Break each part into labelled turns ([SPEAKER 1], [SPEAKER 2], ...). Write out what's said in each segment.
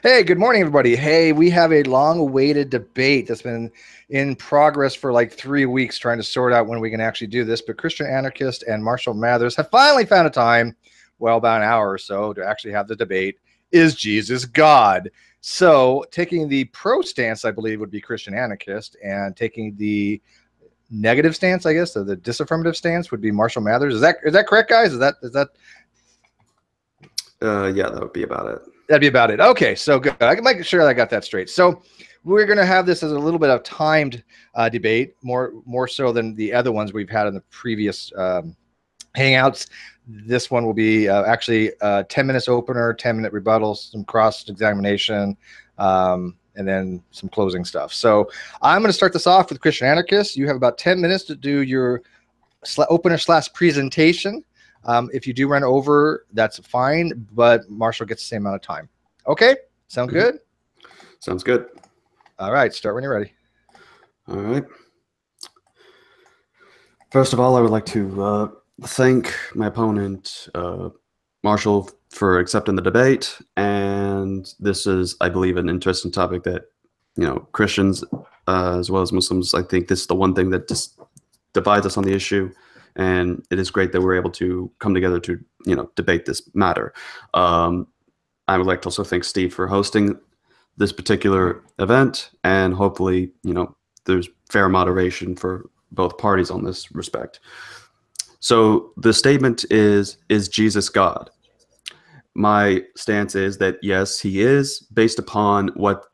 [SPEAKER 1] Hey, good morning, everybody. Hey, we have a long-awaited debate that's been in progress for like 3 weeks, trying to sort out when we can actually do this. But Christian Anarchist and Marshall Mathers have finally found a time, well, about an hour or so, to actually have the debate. Is Jesus God? So, taking the pro stance, I believe, would be Christian Anarchist, and taking the negative stance, I guess, or the disaffirmative stance would be Marshall Mathers. Is that correct, guys? Is that
[SPEAKER 2] Yeah, that would be about it.
[SPEAKER 1] That'd be about it. Okay, so good. I can make sure I got that straight. So we're going to have this as a little bit of timed debate, more so than the other ones we've had in the previous hangouts. This one will be actually 10 minutes opener, 10-minute rebuttal, some cross examination, and then some closing stuff. So I'm going to start this off with Christian Anarchist. You have about 10 minutes to do your opener / presentation. If you do run over, that's fine, but Marshall gets the same amount of time. Okay, sound good?
[SPEAKER 2] Sounds good.
[SPEAKER 1] All right, start when you're ready.
[SPEAKER 2] All right. First of all, I would like to thank my opponent, Marshall, for accepting the debate. And this is, I believe, an interesting topic that, Christians as well as Muslims, I think this is the one thing that just divides us on the issue. And it is great that we're able to come together to, debate this matter. I would like to also thank Steve for hosting this particular event, and hopefully, there's fair moderation for both parties on this respect. So the statement is Jesus God? My stance is that yes, he is, based upon what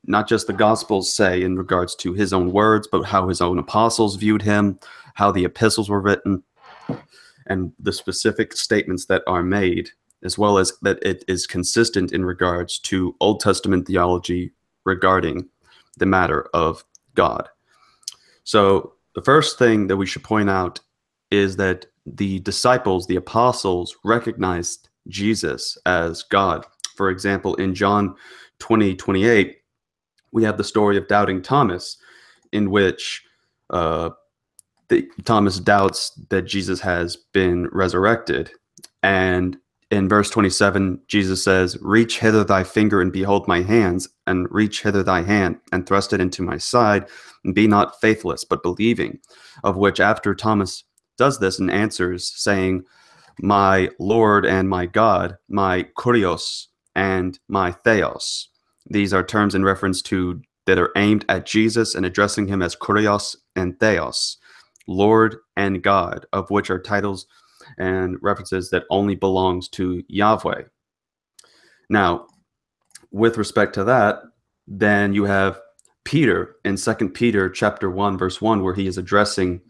[SPEAKER 2] not just the Gospels say in regards to his own words, but how his own apostles viewed him, how the epistles were written, and the specific statements that are made, as well as that it is consistent in regards to Old Testament theology regarding the matter of God. So the first thing that we should point out is that the disciples, the apostles, recognized Jesus as God. For example, in John 20:28, we have the story of doubting Thomas, in which Thomas doubts that Jesus has been resurrected. And in verse 27, Jesus says, "Reach hither thy finger and behold my hands, and reach hither thy hand and thrust it into my side, and be not faithless, but believing." Of which after Thomas does this and answers, saying, "My Lord and my God, my kurios and my theos." These are terms in reference to that are aimed at Jesus and addressing him as kurios and theos, Lord and God, of which are titles and references that only belongs to Yahweh. Now, with respect to that, then you have Peter in 2 Peter chapter 1, verse 1, where he is addressing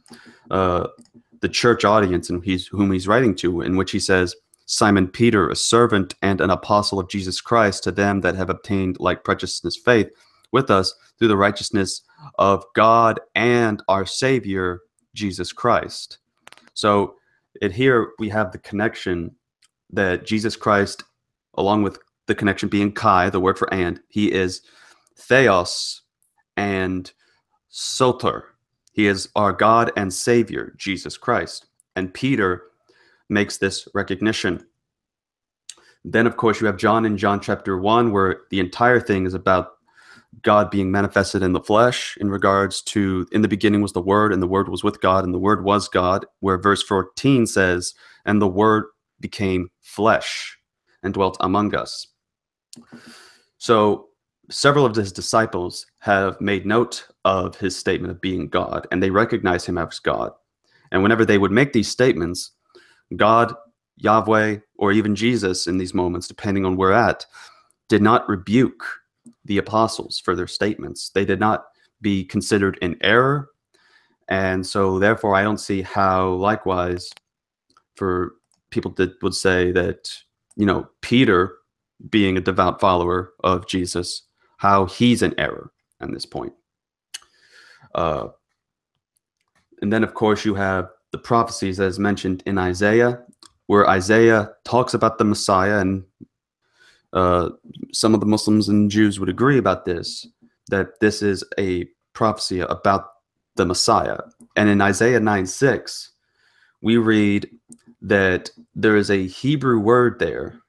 [SPEAKER 2] the church audience and whom he's writing to, in which he says, "Simon Peter, a servant and an apostle of Jesus Christ, to them that have obtained like preciousness faith with us through the righteousness of God and our Savior, Jesus Christ." So here we have the connection that Jesus Christ, along with the connection being kai, the word for and, he is theos and soter. He is our God and Savior, Jesus Christ. And Peter makes this recognition. Then, of course, you have John in John chapter 1, where the entire thing is about God being manifested in the flesh, in regards to, in the beginning was the Word, and the Word was with God, and the Word was God, where verse 14 says, "And the Word became flesh and dwelt among us." So several of his disciples have made note of his statement of being God, and they recognize him as God. And whenever they would make these statements, God, Yahweh, or even Jesus in these moments, depending on where at, did not rebuke the apostles for their statements. They did not be considered in error. And so therefore, I don't see how, likewise, for people that would say that, Peter, being a devout follower of Jesus, how he's in error at this point. And then, of course, you have the prophecies as mentioned in Isaiah, where Isaiah talks about the Messiah, and some of the Muslims and Jews would agree about this, that this is a prophecy about the Messiah. And in Isaiah 9:6, we read that there is a Hebrew word there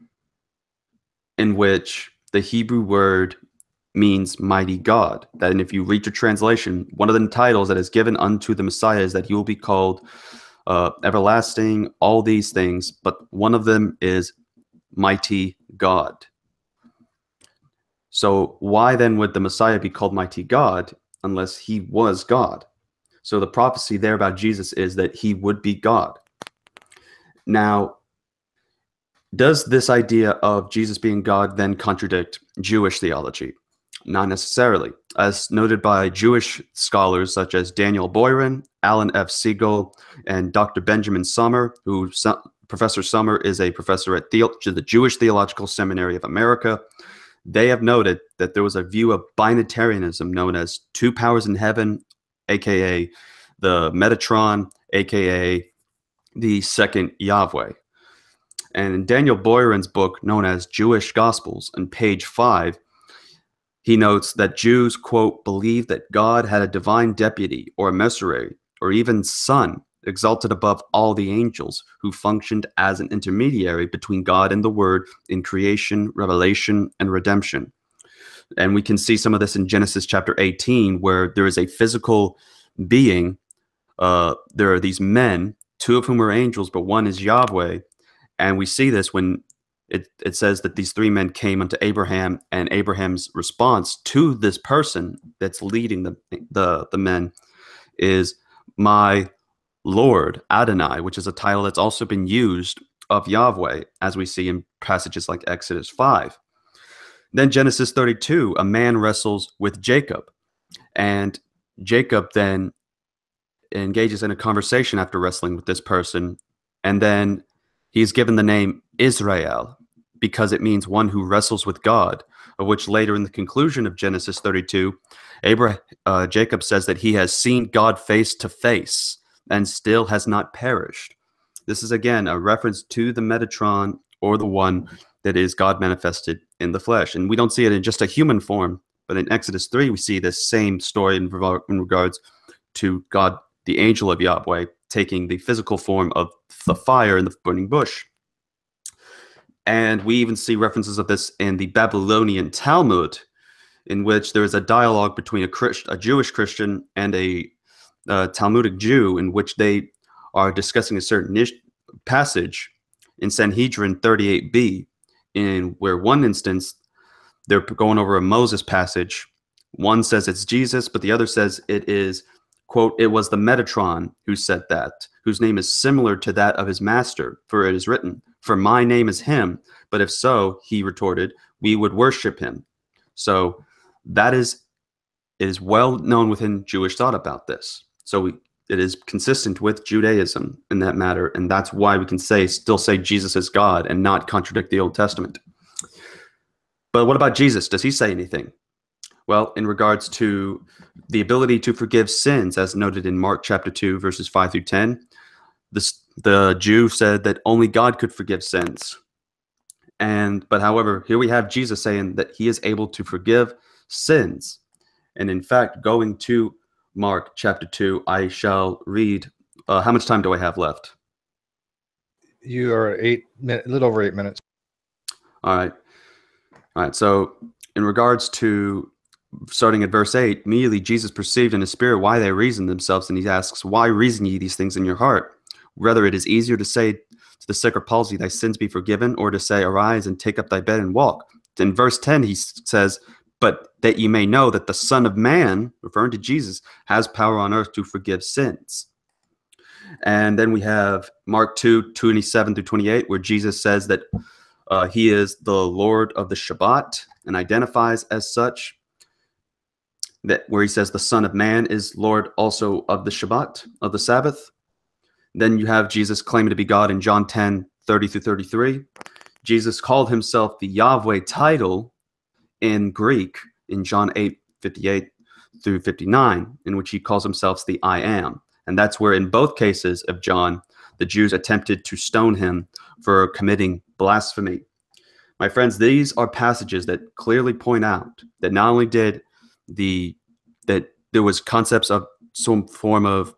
[SPEAKER 2] in which the Hebrew word means mighty God. That, and if you read your translation, one of the titles that is given unto the Messiah is that he will be called everlasting, all these things, but one of them is mighty God. So why then would the Messiah be called mighty God unless he was God? So the prophecy there about Jesus is that he would be God. Now, does this idea of Jesus being God then contradict Jewish theology? Not necessarily. As noted by Jewish scholars such as Daniel Boyarin, Alan F. Siegel, and Dr. Benjamin Sommer, Professor Sommer is a professor at the Jewish Theological Seminary of America. They have noted that there was a view of binitarianism known as two powers in heaven, aka the Metatron, aka the second Yahweh. And in Daniel Boyarin's book known as Jewish Gospels, on page 5, he notes that Jews, quote, believe that God had a divine deputy or emissary or even son exalted above all the angels who functioned as an intermediary between God and the Word in creation, revelation, and redemption. And we can see some of this in Genesis chapter 18, where there is a physical being. There are these men, two of whom are angels, but one is Yahweh. And we see this when it says that these three men came unto Abraham, and Abraham's response to this person that's leading the men is my Lord Adonai, which is a title that's also been used of Yahweh, as we see in passages like Exodus 5. Then Genesis 32, a man wrestles with Jacob, and Jacob then engages in a conversation after wrestling with this person, and then he's given the name Israel because it means one who wrestles with God, of which later in the conclusion of Genesis 32, Jacob says that he has seen God face to face and still has not perished. This is again a reference to the Metatron, or the one that is God manifested in the flesh. And we don't see it in just a human form, but in Exodus 3, we see this same story in regards to God, the angel of Yahweh, taking the physical form of the fire in the burning bush. And we even see references of this in the Babylonian Talmud, in which there is a dialogue between a Jewish Christian and a Talmudic Jew, in which they are discussing a certain passage in Sanhedrin 38b, in where one instance they're going over a Moses passage. One says it's Jesus, but the other says it is, quote, it was the Metatron who said that, whose name is similar to that of his master, for it is written, for my name is him, but if so, he retorted, we would worship him. So that is, it is well known within Jewish thought about this. So it is consistent with Judaism in that matter, and that's why we can still say Jesus is God and not contradict the Old Testament. But what about Jesus? Does he say anything? Well, in regards to the ability to forgive sins, as noted in Mark chapter 2, verses 5 through 10, the Jew said that only God could forgive sins. But however, here we have Jesus saying that he is able to forgive sins. And in fact, going to Mark chapter 2, I shall read. How much time do I have left?
[SPEAKER 1] You are a little over 8 minutes.
[SPEAKER 2] All right. So in regards to starting at verse 8, immediately Jesus perceived in his spirit why they reasoned themselves, and he asks, why reason ye these things in your heart? Whether it is easier to say to the sick or palsy, thy sins be forgiven, or to say, arise and take up thy bed and walk. In verse 10, he says, but that ye may know that the Son of Man, referring to Jesus, has power on earth to forgive sins. And then we have Mark 2, 27 through 28, where Jesus says that he is the Lord of the Shabbat and identifies as such. That where he says the Son of Man is Lord also of the Shabbat, of the Sabbath. Then you have Jesus claiming to be God in John 10, 30 through 33. Jesus called himself the Yahweh title in Greek in John 8, 58 through 59, in which he calls himself the I Am. And that's where in both cases of John, the Jews attempted to stone him for committing blasphemy. My friends, these are passages that clearly point out that not only that there was concepts of some form of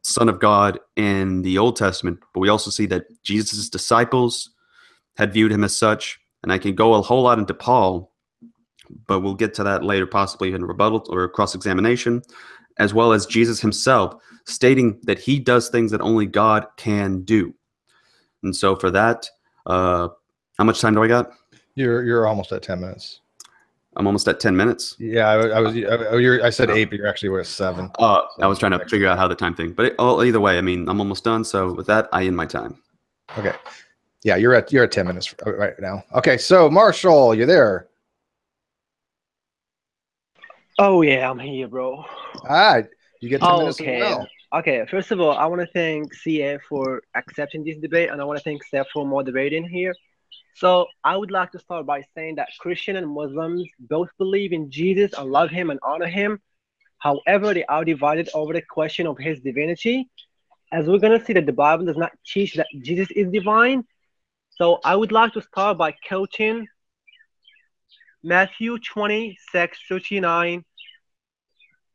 [SPEAKER 2] Son of God in the Old Testament, but we also see that Jesus' disciples had viewed him as such. And I can go a whole lot into Paul, but we'll get to that later, possibly in rebuttal or cross-examination, as well as Jesus himself stating that he does things that only God can do. And so for that, how much time do I got?
[SPEAKER 1] You're almost at 10 minutes.
[SPEAKER 2] I'm almost at 10 minutes.
[SPEAKER 1] Yeah, I said 8, but you're actually at 7.
[SPEAKER 2] I was trying to figure out how the time thing, but either way, I mean, I'm almost done. So with that, I end my time.
[SPEAKER 1] Okay. Yeah, you're at 10 minutes right now. Okay, so Marshall, you there?
[SPEAKER 3] Oh yeah, I'm here, bro.
[SPEAKER 1] All right, you get 10 minutes as
[SPEAKER 3] Okay.
[SPEAKER 1] well.
[SPEAKER 3] Okay. First of all, I want to thank CA for accepting this debate, and I want to thank Steph for moderating here. So I would like to start by saying that Christian and Muslims both believe in Jesus and love him and honor him. However, they are divided over the question of his divinity. As we're gonna see that the Bible does not teach that Jesus is divine. So I would like to start by quoting Matthew 26:39.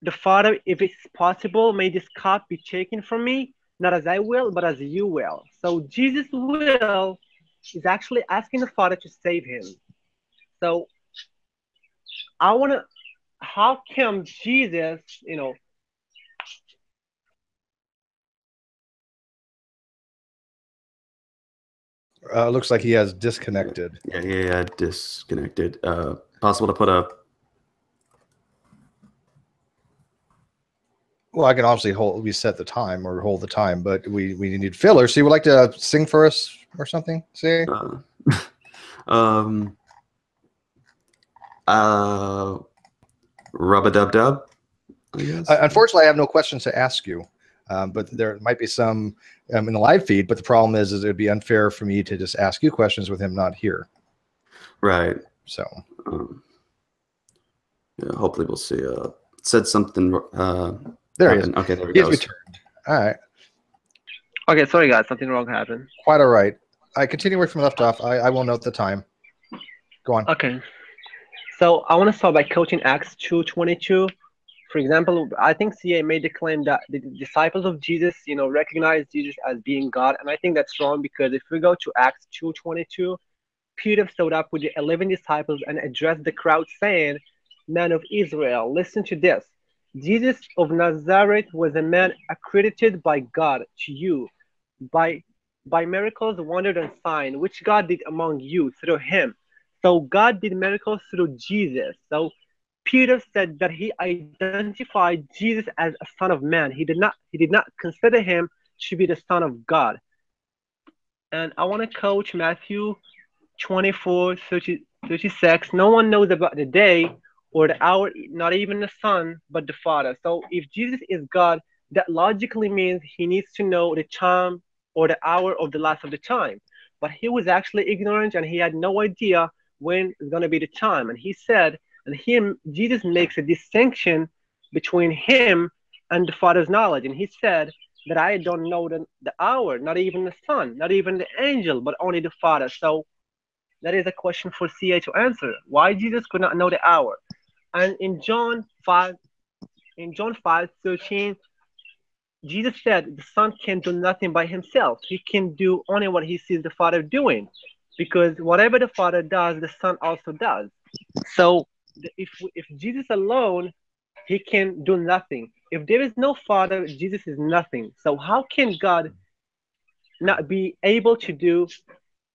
[SPEAKER 3] The Father, if it's possible, may this cup be taken from me, not as I will, but as you will. So Jesus' will is actually asking the Father to save him. So I want to, how come Jesus,
[SPEAKER 1] Looks like he has disconnected.
[SPEAKER 2] Yeah, disconnected. Possible to put a.
[SPEAKER 1] Well, I can obviously reset the time or hold the time, but we need filler. So you would like to sing for us or something? Say.
[SPEAKER 2] Rub-a-dub-dub.
[SPEAKER 1] Unfortunately, I have no questions to ask you, but there might be some in the live feed. But the problem is it would be unfair for me to just ask you questions with him not here.
[SPEAKER 2] Right.
[SPEAKER 1] So.
[SPEAKER 2] Yeah, hopefully we'll see. Said something.
[SPEAKER 1] There he is.
[SPEAKER 2] Okay, there we
[SPEAKER 1] go.
[SPEAKER 2] He's
[SPEAKER 1] returned. All right.
[SPEAKER 3] Okay, sorry guys, something wrong happened.
[SPEAKER 1] Quite all right. I continue where from left off. I will note the time. Go on.
[SPEAKER 3] Okay. So I want to start by quoting Acts 2:22. For example, I think CA made the claim that the disciples of Jesus, recognize Jesus as being God, and I think that's wrong because if we go to Acts 2:22, Peter stood up with the 11 disciples and addressed the crowd, saying, "Men of Israel, listen to this. Jesus of Nazareth was a man accredited by God to you by miracles, wonders, and signs, which God did among you through him. So God did miracles through Jesus. So Peter said that he identified Jesus as a son of man. He did not consider him to be the son of God. And I want to quote Matthew 24:36. No one knows about the day or the hour, not even the Son, but the Father. So if Jesus is God, that logically means he needs to know the time or the hour of the last of the time. But he was actually ignorant and he had no idea when it's going to be the time. And he said, Jesus makes a distinction between him and the Father's knowledge. And he said that I don't know the hour, not even the Son, not even the angel, but only the Father. So that is a question for CA to answer. Why Jesus could not know the hour? And in John 5:13, Jesus said the Son can do nothing by himself. He can do only what he sees the Father doing, because whatever the Father does, the Son also does. So if Jesus alone, he can do nothing. If there is no Father, Jesus is nothing. So how can God not be able to do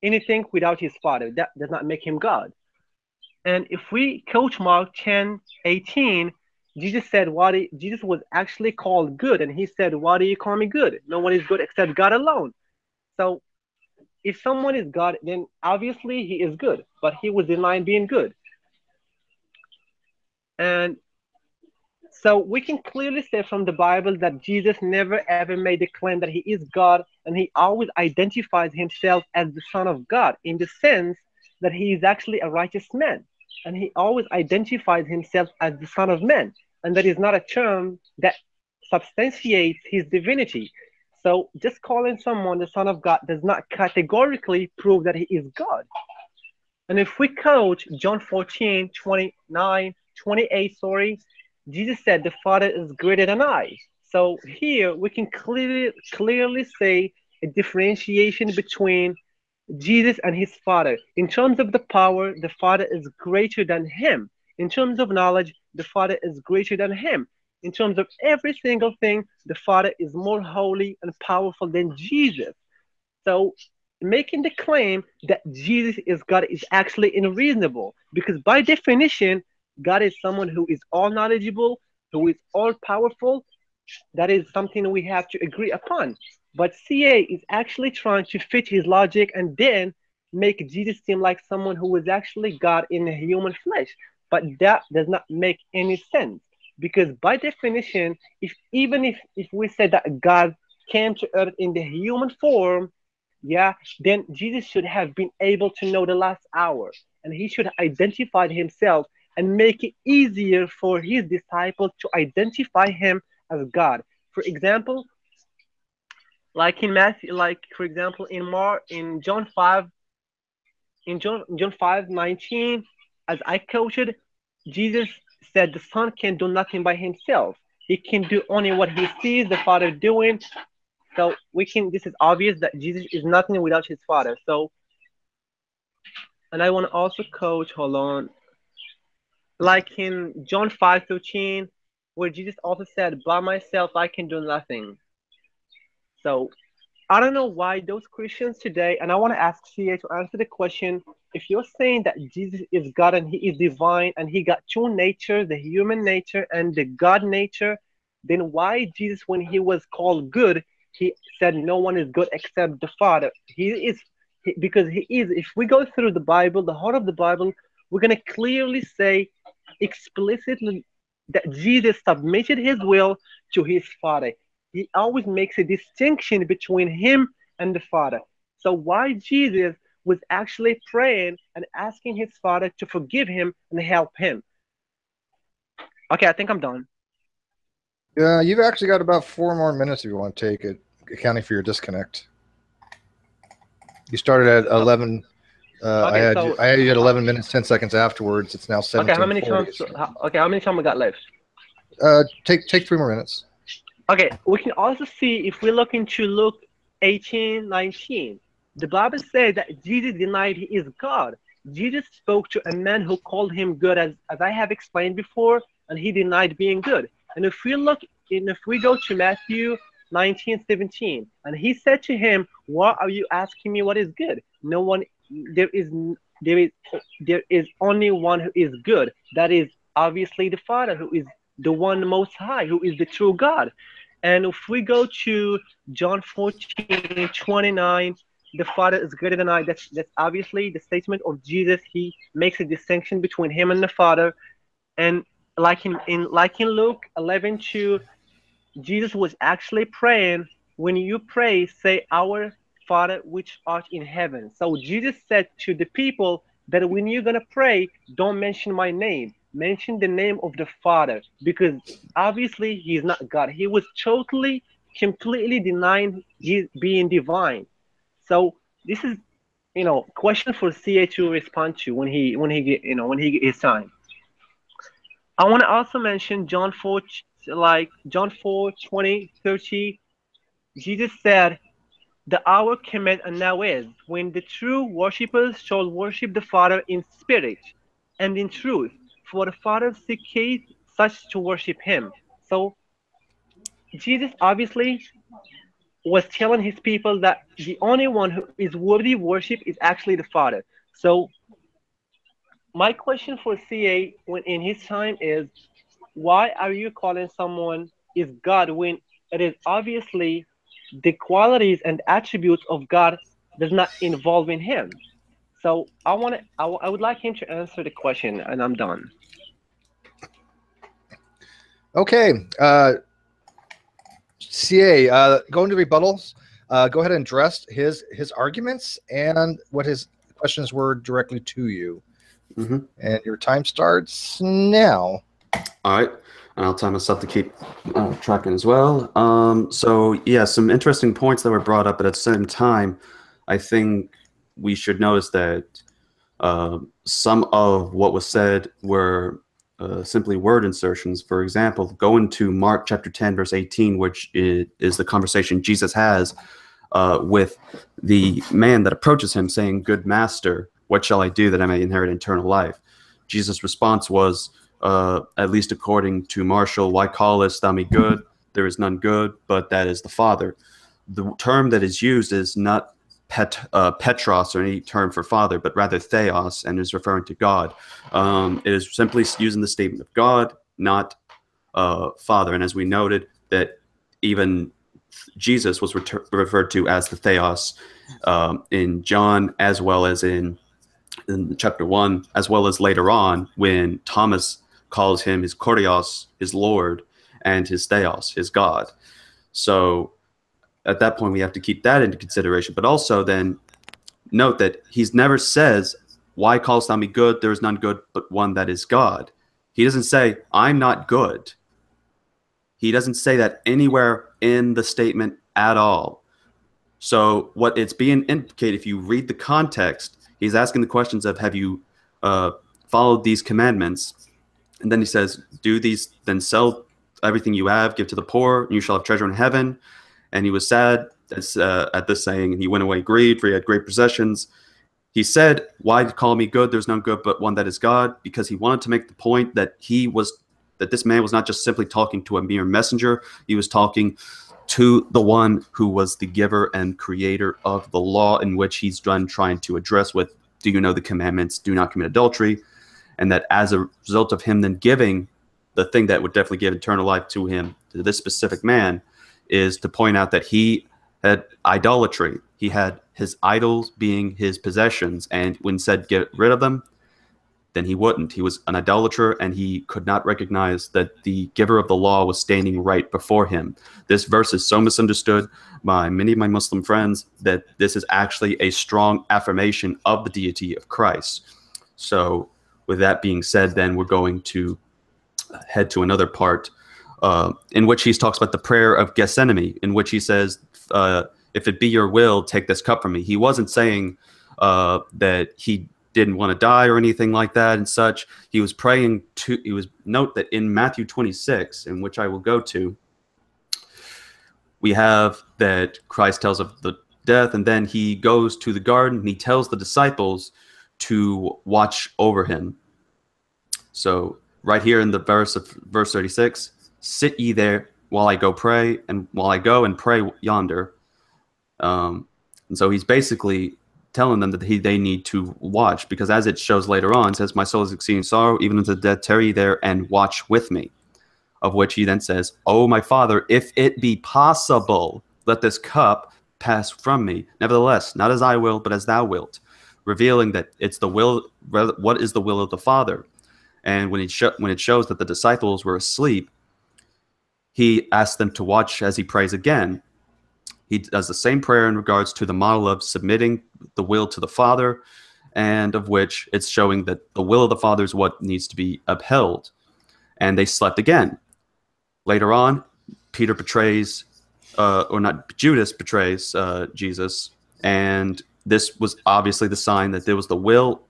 [SPEAKER 3] anything without his Father? That does not make him God. And if we quote Mark 10:18, Jesus said, Jesus was actually called good, and he said, "Why do you call me good? No one is good except God alone." So if someone is God, then obviously he is good, but he was denying being good. And so we can clearly say from the Bible that Jesus never ever made the claim that he is God, and he always identifies himself as the Son of God in the sense that he is actually a righteous man. And he always identifies himself as the Son of Man. And that is not a term that substantiates his divinity. So just calling someone the Son of God does not categorically prove that he is God. And if we quote John 14:28, Jesus said, "The Father is greater than I." So here we can clearly say a differentiation between Jesus and his Father. In terms of the power, the Father is greater than him. In terms of knowledge, the Father is greater than him. In terms of every single thing, the Father is more holy and powerful than Jesus. So making the claim that Jesus is God is actually unreasonable because by definition, God is someone who is all knowledgeable, who is all powerful. That is something we have to agree upon. But CA is actually trying to fit his logic and then make Jesus seem like someone who is actually God in a human flesh. But that does not make any sense because by definition, if we said that God came to earth in the human form, yeah, then Jesus should have been able to know the last hour and he should identify himself and make it easier for his disciples to identify him as God. For example, like in Matthew, like for example in John 5, in John 5:19, as I quoted, Jesus said the Son can do nothing by himself. He can do only what he sees the Father doing. So we can. This is obvious that Jesus is nothing without his Father. So, and I want to also quote. Hold on, like in John 5:13, where Jesus also said, "By myself I can do nothing." So I don't know why those Christians today, and I want to ask CA to answer the question. If you're saying that Jesus is God and he is divine and he got two natures, the human nature and the God nature, then why Jesus, when he was called good, he said no one is good except the Father? Because he is. If we go through the Bible, the heart of the Bible, we're going to clearly say explicitly that Jesus submitted his will to his Father. He always makes a distinction between him and the Father. So why Jesus was actually praying and asking his Father to forgive him and help him? Okay, I think I'm done.
[SPEAKER 1] Yeah, you've actually got about 4 more minutes if you want to take it, accounting for your disconnect. You started at 11.
[SPEAKER 3] Okay,
[SPEAKER 1] I had you at 11 minutes 10 seconds afterwards. It's now 17:40.
[SPEAKER 3] Okay, how many times? Okay, how many time we got left?
[SPEAKER 1] Take 3 more minutes.
[SPEAKER 3] Okay, we can also see if we look into Luke 18:19. The Bible says that Jesus denied he is God. Jesus spoke to a man who called him good, as I have explained before, and he denied being good. And if we go to Matthew 19:17, and he said to him, "Why are you asking me what is good? No one, there is, there is, there is only one who is good. That is obviously the Father, who is the one most high, who is the true God." And if we go to John 14:29, the Father is greater than I. That's obviously the statement of Jesus. He makes a distinction between him and the Father. And like in Luke 11:2, Jesus was actually praying. When you pray, say, "Our Father which art in heaven." So Jesus said to the people that when you're gonna pray, don't mention my name. Mention the name of the Father, because obviously he's not God. He was totally, completely denying his being divine. So this is, question for CA to respond to when he get when he get his time. I want to also mention John 4, like John 4:20, 30. Jesus said, "The hour cometh and now is, when the true worshippers shall worship the Father in spirit and in truth, for the Father seeketh such to worship him." So Jesus obviously was telling his people that the only one who is worthy of worship is actually the Father. So my question for CA when in his time is, why are you calling someone is God when it is obviously the qualities and attributes of God does not involve in him? So I would like him to answer the question, and I'm done.
[SPEAKER 1] Okay. CA, go into rebuttals. Go ahead and address his arguments and what his questions were directly to you.
[SPEAKER 2] Mm-hmm.
[SPEAKER 1] And your time starts now.
[SPEAKER 2] All right. And I'll time myself to keep tracking as well. So, yeah, some interesting points that were brought up, but at the same time, I think we should notice that some of what was said were simply word insertions. For example, go into Mark chapter 10, verse 18, which is the conversation Jesus has with the man that approaches him saying, "Good master, what shall I do that I may inherit eternal life?" Jesus' response was, at least according to Marshall, "Why callest thou me good? There is none good, but that is the Father." The term that is used is not Petros or any term for father, but rather theos, and is referring to God. It is simply using the statement of God, not father. And as we noted, that even Jesus was referred to as the theos in John, as well as in chapter 1, as well as later on when Thomas calls him his kurios, his Lord, and his theos, his God. So at that point, we have to keep that into consideration. But also then note that he's never says, "Why callest thou me good? There is none good but one, that is God." He doesn't say, "I'm not good." He doesn't say that anywhere in the statement at all. So what it's being indicated, if you read the context, he's asking the questions of, have you followed these commandments? And then he says, do these, then sell everything you have, give to the poor, and you shall have treasure in heaven. And he was sad at this saying, and he went away grieved, for he had great possessions. He said, "Why call me good? There's none good but one, that is God," because he wanted to make the point that this man was not just simply talking to a mere messenger. He was talking to the one who was the giver and creator of the law, in which he's done trying to address with, "Do you know the commandments? Do not commit adultery." And that as a result of him then giving the thing that would definitely give eternal life to him, to this specific man, is to point out that he had idolatry. He had his idols being his possessions, and when said get rid of them, then he wouldn't. He was an idolater, and he could not recognize that the giver of the law was standing right before him. This verse is so misunderstood by many of my Muslim friends that this is actually a strong affirmation of the deity of Christ. So with that being said, then we're going to head to another part in which he talks about the prayer of Gethsemane, in which he says, "If it be your will, take this cup from me." He wasn't saying that he didn't want to die or anything like that and such. He was praying to, note that in Matthew 26, in which I will go to, we have that Christ tells of the death, and then he goes to the garden and he tells the disciples to watch over him. So right here in the verse 36, "Sit ye there while I go pray, and while I go and pray yonder." And so he's basically telling them that they need to watch, because as it shows later on, it says, "My soul is exceeding sorrow, even unto death. Tarry ye there and watch with me." Of which he then says, "Oh, my Father, if it be possible, let this cup pass from me. Nevertheless, not as I will, but as thou wilt." Revealing that it's the will, what is the will of the Father. And when it shows that the disciples were asleep, he asks them to watch as he prays again. He does the same prayer in regards to the model of submitting the will to the Father, and of which it's showing that the will of the Father is what needs to be upheld. And they slept again. Later on, Peter betrays, Judas betrays Jesus, and this was obviously the sign that there was the will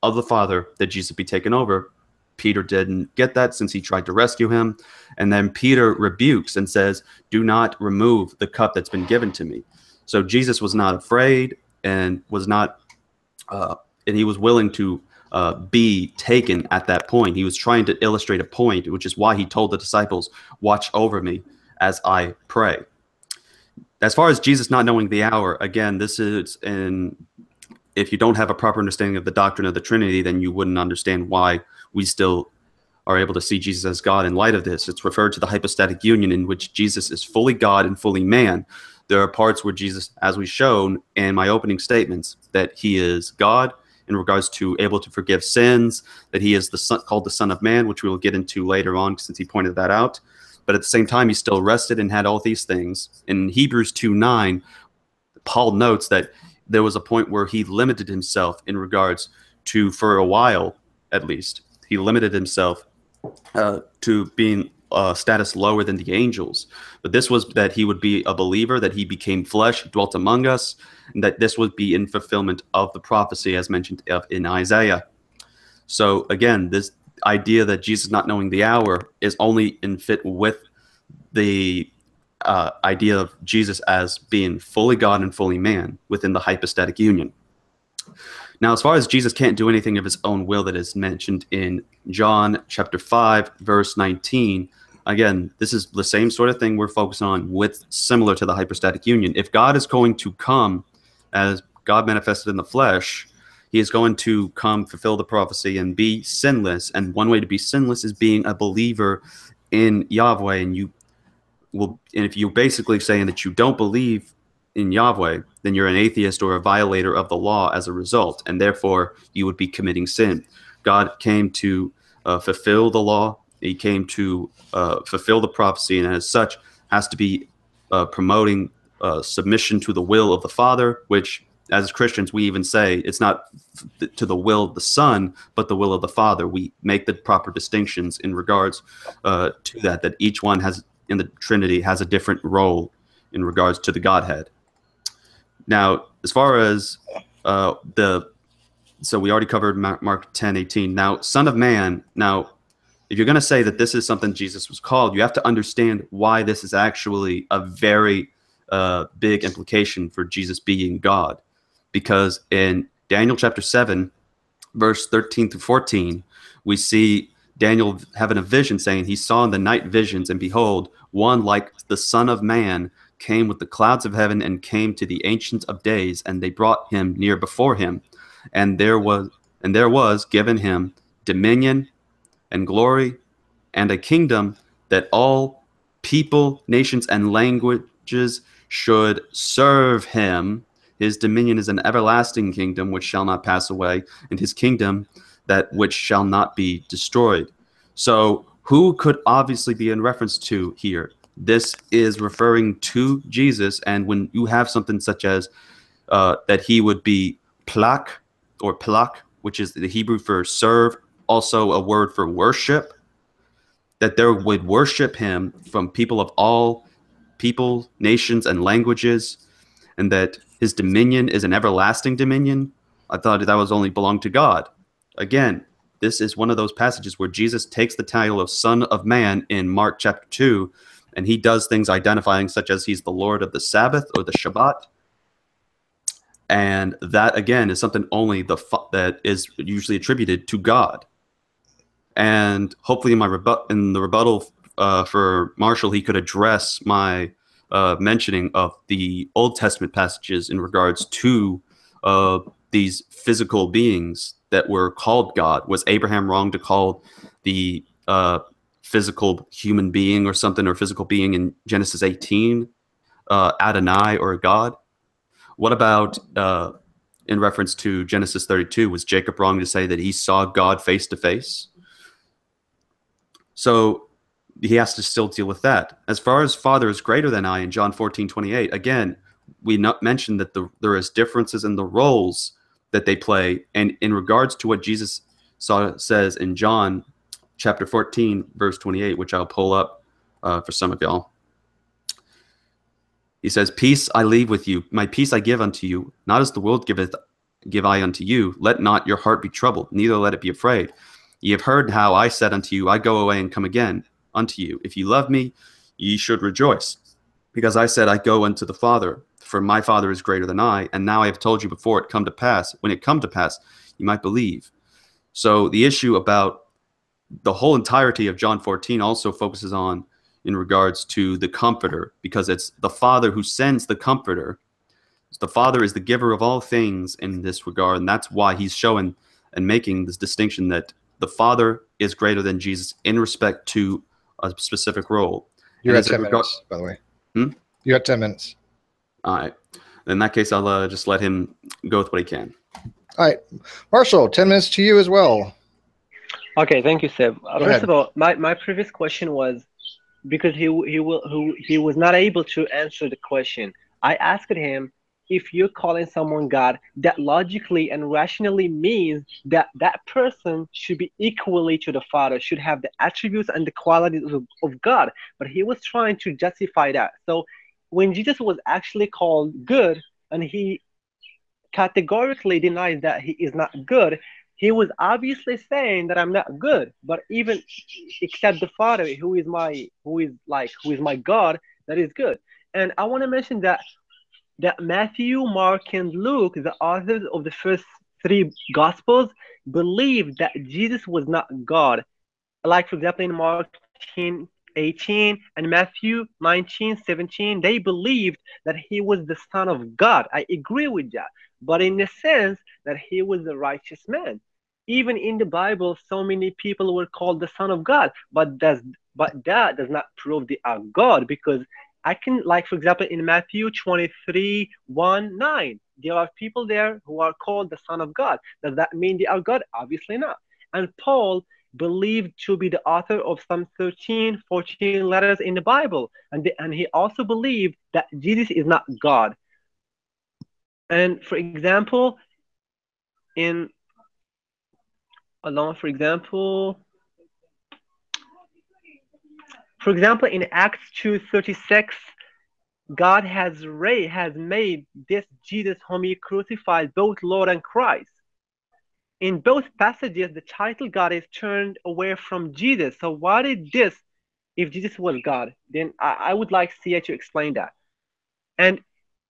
[SPEAKER 2] of the Father that Jesus be taken over. Peter didn't get that, since he tried to rescue him. And then Peter rebukes and says, "Do not remove the cup that's been given to me." So Jesus was not afraid, and was not, and he was willing to be taken at that point. He was trying to illustrate a point, which is why he told the disciples, "Watch over me as I pray." As far as Jesus not knowing the hour, again, this is if you don't have a proper understanding of the doctrine of the Trinity, then you wouldn't understand why we still are able to see Jesus as God in light of this. It's referred to the hypostatic union, in which Jesus is fully God and fully man. There are parts where Jesus, as we've shown in my opening statements, that he is God in regards to able to forgive sins, that he is the son, called the Son of Man, which we will get into later on, since he pointed that out. But at the same time, he still rested and had all these things. In Hebrews 2:9, Paul notes that there was a point where he limited himself in regards to, for a while at least, he limited himself to being status lower than the angels. But this was that he would be a believer, that he became flesh, dwelt among us, and that this would be in fulfillment of the prophecy as mentioned in Isaiah. So again, this idea that Jesus not knowing the hour is only in fit with the idea of Jesus as being fully God and fully man within the hypostatic union. Now, as far as Jesus can't do anything of his own will that is mentioned in John chapter 5, verse 19, again, this is the same sort of thing we're focusing on with similar to the hypostatic union. If God is going to come as God manifested in the flesh, he is going to come fulfill the prophecy and be sinless. And one way to be sinless is being a believer in Yahweh. And if you're basically saying that you don't believe in Yahweh, then you're an atheist or a violator of the law as a result, and therefore you would be committing sin. God came to fulfill the law. He came to fulfill the prophecy, and as such has to be promoting submission to the will of the Father, which as Christians we even say it's not to the will of the Son, but the will of the Father. We make the proper distinctions in regards to that each one has in the Trinity has a different role in regards to the Godhead. Now, as far as so we already covered Mark 10:18. Now, Son of Man. Now, if you're going to say that this is something Jesus was called, you have to understand why this is actually a very big implication for Jesus being God. Because in Daniel chapter 7, verse 13 through 14, we see Daniel having a vision saying he saw in the night visions, and behold, one like the Son of Man came with the clouds of heaven and came to the Ancient of Days, and they brought him near before him. And there was given him dominion and glory and a kingdom that all people, nations, and languages should serve him. His dominion is an everlasting kingdom which shall not pass away, and his kingdom that which shall not be destroyed. So who could obviously be in reference to here? This is referring to Jesus, and when you have something such as that he would be plak or plak, which is the Hebrew for serve, also a word for worship, that there would worship him from people of all people, nations, and languages, and that his dominion is an everlasting dominion. I thought that was only belonged to God. Again, this is one of those passages where Jesus takes the title of Son of Man in Mark chapter 2, and he does things identifying such as he's the Lord of the Sabbath or the Shabbat. And that, again, is something only that is usually attributed to God. And hopefully in the rebuttal for Marshall, he could address my mentioning of the Old Testament passages in regards to these physical beings that were called God. Was Abraham wrong to call the physical human being or something, or physical being in Genesis 18 Adonai or God? What about in reference to Genesis 32? Was Jacob wrong to say that he saw God face to face? So he has to still deal with that. As far as Father is greater than I in John 14:28, again, we mentioned that there is differences in the roles that they play. And in regards to what Jesus says in John chapter 14, verse 28, which I'll pull up for some of y'all. He says, "Peace I leave with you, my peace I give unto you, not as the world giveth, give I unto you. Let not your heart be troubled, neither let it be afraid. Ye have heard how I said unto you, I go away and come again unto you. If ye love me, ye should rejoice, because I said, I go unto the Father, for my Father is greater than I, and now I have told you before it come to pass. When it come to pass, you might believe." So the issue about the whole entirety of John 14 also focuses on in regards to the Comforter, because it's the Father who sends the Comforter. The Father is the giver of all things in this regard, and that's why he's showing and making this distinction that the Father is greater than Jesus in respect to a specific role.
[SPEAKER 1] You're at 10 minutes, by the way. You're at 10 minutes.
[SPEAKER 2] All right. In that case, I'll just let him go with what he can.
[SPEAKER 1] All right. Marshall, 10 minutes to you as well.
[SPEAKER 3] Okay, thank you, Seb.
[SPEAKER 1] Go
[SPEAKER 3] First
[SPEAKER 1] ahead.
[SPEAKER 3] of all, my previous question was because he was not able to answer the question. I asked him, if you're calling someone God, that logically and rationally means that that person should be equally to the Father, should have the attributes and the qualities of God. But he was trying to justify that. So when Jesus was actually called good, and he categorically denies that he is not good, he was obviously saying that I'm not good. But even except the Father, who is my God, That is good. And I want to mention that Matthew, Mark, and Luke, the authors of the first three Gospels, believed that Jesus was not God. Like, for example, in Mark 10:18 and Matthew 19:17, they believed that he was the Son of God. I agree with that. But in the sense that he was the righteous man. Even in the Bible, so many people were called the Son of God, but that does not prove they are God, because I can, like, for example, in Matthew 23:1-9, there are people there who are called the Son of God. Does that mean they are God? Obviously not. And Paul believed to be the author of some 13, 14 letters in the Bible. And he also believed that Jesus is not God. And in along, for example, in Acts 2:36, God has made this Jesus whom he crucified both Lord and Christ. In both passages, the title God is turned away from Jesus. So what is this if Jesus was God? Then I would like Sia to explain that. And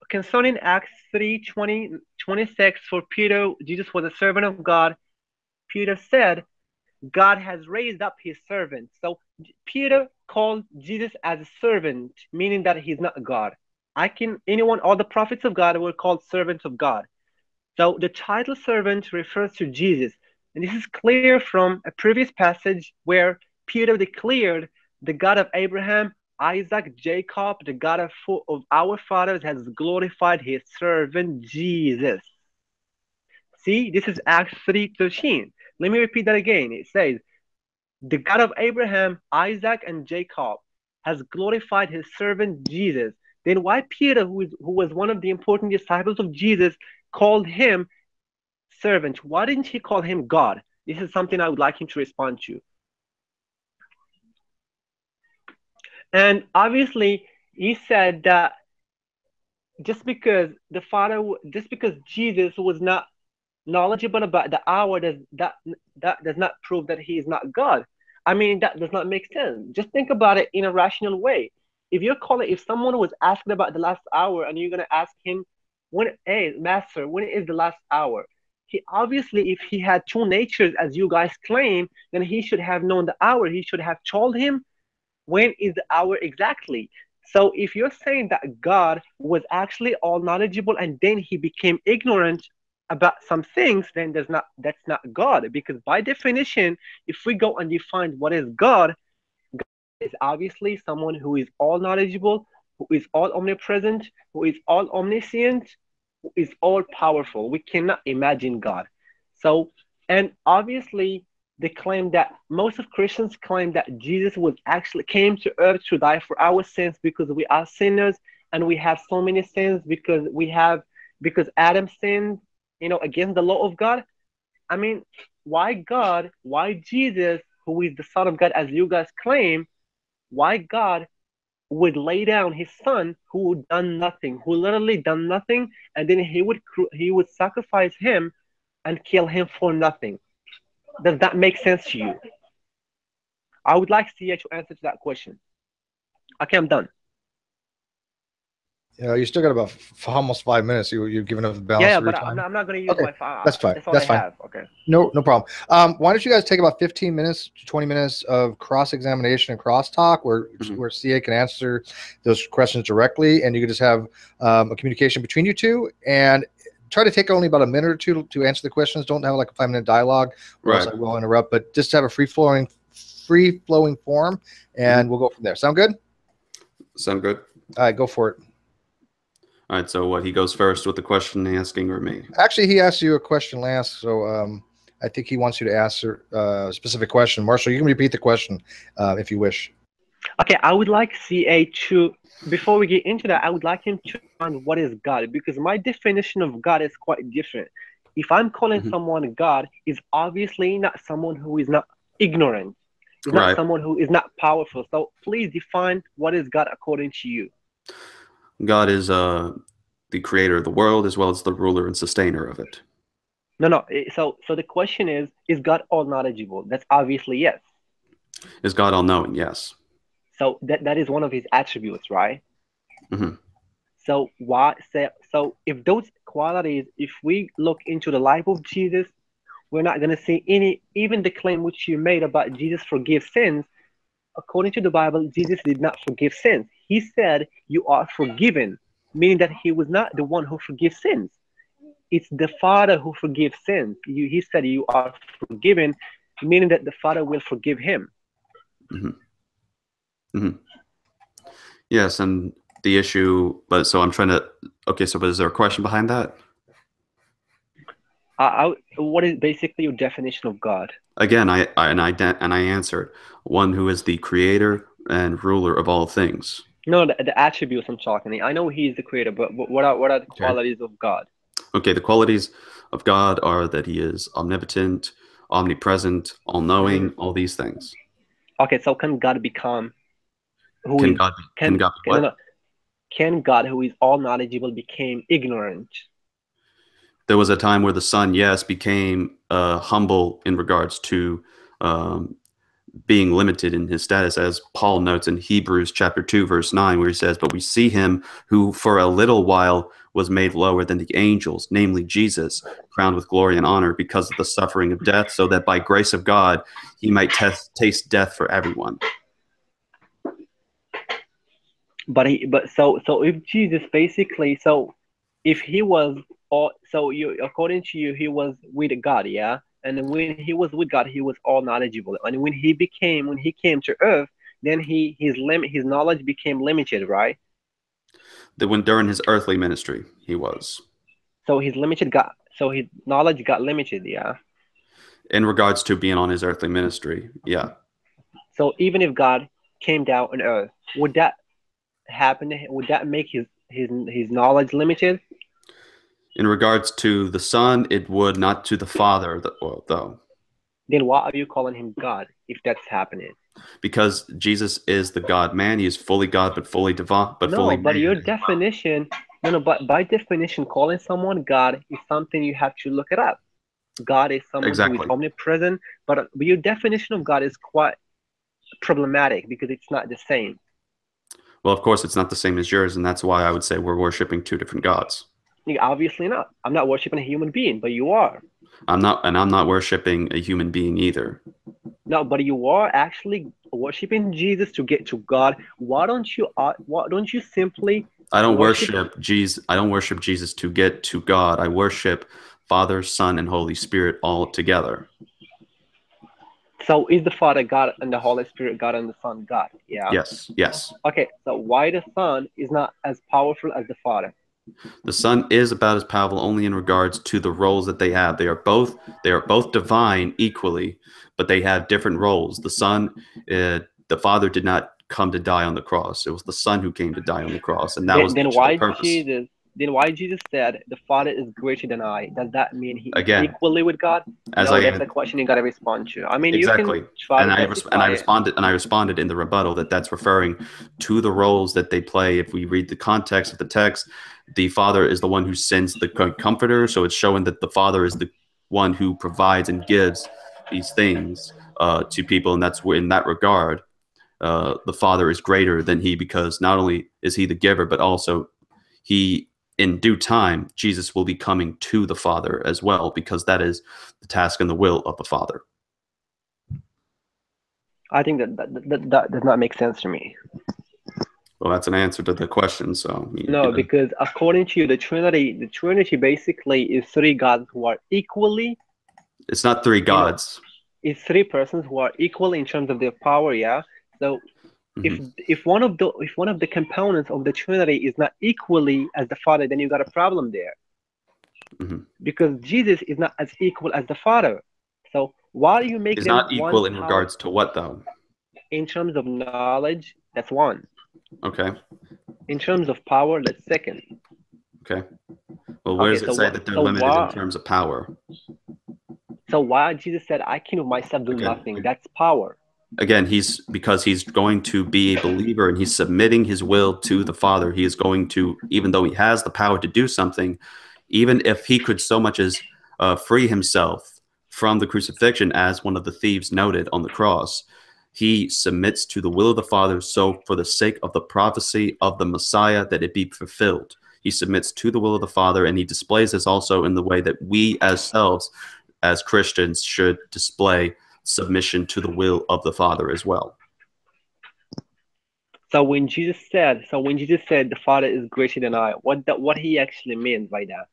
[SPEAKER 3] concerning Acts 3:20-26, for Peter, Jesus was a servant of God. Peter said, God has raised up his servant. So Peter called Jesus as a servant, meaning that he's not God. All the prophets of God were called servants of God. So the title servant refers to Jesus. And this is clear from a previous passage where Peter declared, the God of Abraham, Isaac, Jacob, the God of our fathers has glorified his servant Jesus. See, this is Acts 3:13. Let me repeat that again. It says, the God of Abraham, Isaac, and Jacob has glorified his servant Jesus. Then why Peter, who was one of the important disciples of Jesus, called him servant? Why didn't he call him God? This is something I would like him to respond to. And obviously, he said that just because Jesus was not knowledgeable about the hour, that does not prove that he is not God. I mean, that does not make sense. Just think about it in a rational way. If someone was asking about the last hour and you're gonna ask him, hey, master, when is the last hour? He obviously, if he had two natures as you guys claim, then he should have known the hour. He should have told him when is the hour exactly. So if you're saying that God was actually all knowledgeable and then he became ignorant about some things, then that's not God. Because by definition, if we go and define what is God, God is obviously someone who is all knowledgeable, who is all omnipresent, who is all omniscient, who is all powerful. We cannot imagine God. So, and obviously they claim that most of Christians claim that Jesus was actually came to earth to die for our sins because we are sinners and we have so many sins because Adam sinned, against the law of God. I mean, why God? Why Jesus, who is the Son of God, as you guys claim? Why God would lay down His Son, who done nothing, who literally done nothing, and then He would sacrifice Him and kill Him for nothing? Does that make sense to you? I would like Sia to answer to that question. Okay, I'm done.
[SPEAKER 1] Yeah, you still got about almost 5 minutes. You've given up the balance
[SPEAKER 3] Yeah,
[SPEAKER 1] of your
[SPEAKER 3] but
[SPEAKER 1] time.
[SPEAKER 3] I'm not going to use
[SPEAKER 1] Okay,
[SPEAKER 3] my five.
[SPEAKER 1] that's fine.
[SPEAKER 3] That's all
[SPEAKER 1] That's
[SPEAKER 3] I
[SPEAKER 1] fine.
[SPEAKER 3] have. Okay.
[SPEAKER 1] No problem. Why don't you guys take about 15 minutes to 20 minutes of cross-examination and crosstalk where CA can answer those questions directly, and you can just have a communication between you two, and try to take only about a minute or two to answer the questions. Don't have like a 5-minute dialogue, or else I will interrupt, but just have a free-flowing form, and we'll go from there. Sound good?
[SPEAKER 2] Sound good.
[SPEAKER 1] All right, go for it.
[SPEAKER 2] All right, so he goes first with the question asking, or me?
[SPEAKER 1] Actually, he asked you a question last, so I think he wants you to answer a specific question. Marshall, you can repeat the question if you wish.
[SPEAKER 3] Okay, I would like CA to, before we get into that, I would like him to define what is God, because my definition of God is quite different. If I'm calling someone God, is obviously not someone who is not ignorant. Is not someone who is not powerful. So please define what is God according to you.
[SPEAKER 2] God is the creator of the world as well as the ruler and sustainer of it.
[SPEAKER 3] No. So the question is God all knowledgeable? That's obviously yes.
[SPEAKER 2] Is God all knowing? Yes.
[SPEAKER 3] So that is one of his attributes, right?
[SPEAKER 2] Hmm.
[SPEAKER 3] So if those qualities, if we look into the life of Jesus, we're not going to see any, even the claim which you made about Jesus forgives sins. According to the Bible, Jesus did not forgive sins. He said, "You are forgiven," meaning that he was not the one who forgives sins. It's the Father who forgives sins. He said, "You are forgiven," meaning that the Father will forgive him.
[SPEAKER 2] Hmm. Hmm. Yes, and the issue, but so I'm trying to. Okay, so but is there a question behind that?
[SPEAKER 3] What is basically your definition of God?
[SPEAKER 2] Again, I answered one who is the creator and ruler of all things.
[SPEAKER 3] No, the attributes I'm talking. I know He is the creator, but what are the
[SPEAKER 2] Okay.
[SPEAKER 3] qualities of God?
[SPEAKER 2] Okay, the qualities of God are that he is omnipotent, omnipresent, all-knowing,
[SPEAKER 3] Mhm.
[SPEAKER 2] all these things.
[SPEAKER 3] Okay, so can God become who
[SPEAKER 2] Can
[SPEAKER 3] is
[SPEAKER 2] God be, can
[SPEAKER 3] can
[SPEAKER 2] God be
[SPEAKER 3] no,
[SPEAKER 2] what?
[SPEAKER 3] no, can God who is all knowledgeable became ignorant?
[SPEAKER 2] There was a time where the son, yes, became humble in regards to um, being limited in his status, as Paul notes in Hebrews chapter 2, verse 9, where he says, "But we see him who for a little while was made lower than the angels, namely Jesus, crowned with glory and honor because of the suffering of death, so that by grace of God he might taste death for everyone."
[SPEAKER 3] But if Jesus basically if he was all you according to you he was with God, yeah, and then when he was with God he was all knowledgeable, and when he came to earth, then his knowledge became limited, right?
[SPEAKER 2] That when during his earthly ministry, he was.
[SPEAKER 3] So his knowledge got limited, yeah.
[SPEAKER 2] In regards to being on his earthly ministry, yeah.
[SPEAKER 3] So even if God came down on earth, would that happen? Would that make his knowledge limited?
[SPEAKER 2] In regards to the Son, it would, not to the Father, though.
[SPEAKER 3] Then why are you calling him God if that's happening?
[SPEAKER 2] Because Jesus is the God man. He is fully God, but fully divine, but fully
[SPEAKER 3] No, but
[SPEAKER 2] man
[SPEAKER 3] your
[SPEAKER 2] as well.
[SPEAKER 3] definition, no, no, but by definition, calling someone God is something you have to look it up. God is someone who is
[SPEAKER 2] Exactly.
[SPEAKER 3] omnipresent, but your definition of God is quite problematic because it's not the same.
[SPEAKER 2] Well, of course, it's not the same as yours, and that's why I would say we're worshiping two different gods.
[SPEAKER 3] Obviously not. I'm not worshiping a human being, but you are.
[SPEAKER 2] I'm not worshiping a human being either.
[SPEAKER 3] No, but you are actually worshiping Jesus to get to God. Why don't you simply
[SPEAKER 2] I don't
[SPEAKER 3] worship?
[SPEAKER 2] worship Jesus. I don't worship Jesus to get to God. I worship Father, Son, and Holy Spirit all together.
[SPEAKER 3] So is the Father God and the Holy Spirit God and the Son God? Yeah.
[SPEAKER 2] Yes, yes.
[SPEAKER 3] Okay, so why the Son is not as powerful as the Father?
[SPEAKER 2] The Son is about as powerful only in regards to the roles that they have. They are both divine equally, but they have different roles. The Son, the Father did not come to die on the cross. It was the Son who came to die on the cross, and that
[SPEAKER 3] Then,
[SPEAKER 2] was the
[SPEAKER 3] then
[SPEAKER 2] sole
[SPEAKER 3] why
[SPEAKER 2] purpose.
[SPEAKER 3] Jesus? Then why Jesus said the Father is greater than I? Does that mean he is
[SPEAKER 2] Again,
[SPEAKER 3] equally with God?
[SPEAKER 2] as
[SPEAKER 3] No,
[SPEAKER 2] I
[SPEAKER 3] that's a question you gotta respond to. I mean, you can
[SPEAKER 2] exactly,
[SPEAKER 3] try to justify it.
[SPEAKER 2] and I responded in the rebuttal that that's referring to the roles that they play. If we read the context of the text, the Father is the one who sends the Comforter, so it's showing that the Father is the one who provides and gives these things to people, and that's where, in that regard, the Father is greater than He, because not only is He the giver, but also He, in due time, Jesus will be coming to the Father as well, because that is the task and the will of the Father.
[SPEAKER 3] I think that does not make sense to me.
[SPEAKER 2] Well, that's an answer to the question. So,
[SPEAKER 3] No, because according to you, the Trinity basically is three gods who are equally,
[SPEAKER 2] it's not three
[SPEAKER 3] you know,
[SPEAKER 2] gods.
[SPEAKER 3] it's three persons who are equal in terms of their power. Yeah. So if
[SPEAKER 2] Hmm.
[SPEAKER 3] if one of the components of the Trinity is not equally as the Father, then you got a problem there
[SPEAKER 2] Hmm.
[SPEAKER 3] because Jesus is not as equal as the Father. So why do you make
[SPEAKER 2] Is
[SPEAKER 3] them
[SPEAKER 2] not
[SPEAKER 3] one
[SPEAKER 2] equal in
[SPEAKER 3] power
[SPEAKER 2] regards to what, though?
[SPEAKER 3] in terms of knowledge? That's one.
[SPEAKER 2] Okay.
[SPEAKER 3] In terms of power, that's second.
[SPEAKER 2] Okay. Well, where
[SPEAKER 3] Okay,
[SPEAKER 2] does it
[SPEAKER 3] so
[SPEAKER 2] say
[SPEAKER 3] what?
[SPEAKER 2] that they're
[SPEAKER 3] So
[SPEAKER 2] limited in
[SPEAKER 3] why?
[SPEAKER 2] terms of power?
[SPEAKER 3] So why Jesus said, "I can of myself do
[SPEAKER 2] Again,
[SPEAKER 3] nothing"? That's power.
[SPEAKER 2] again, because he's going to be a believer and he's submitting his will to the Father. He is going to, even though he has the power to do something, even if he could so much as free himself from the crucifixion, as one of the thieves noted on the cross, he submits to the will of the Father, so for the sake of the prophecy of the Messiah, that it be fulfilled. He submits to the will of the Father, and he displays this also in the way that we ourselves, as Christians, should display submission to the will of the Father as well.
[SPEAKER 3] So when Jesus said the Father is greater than I, what he actually means by that?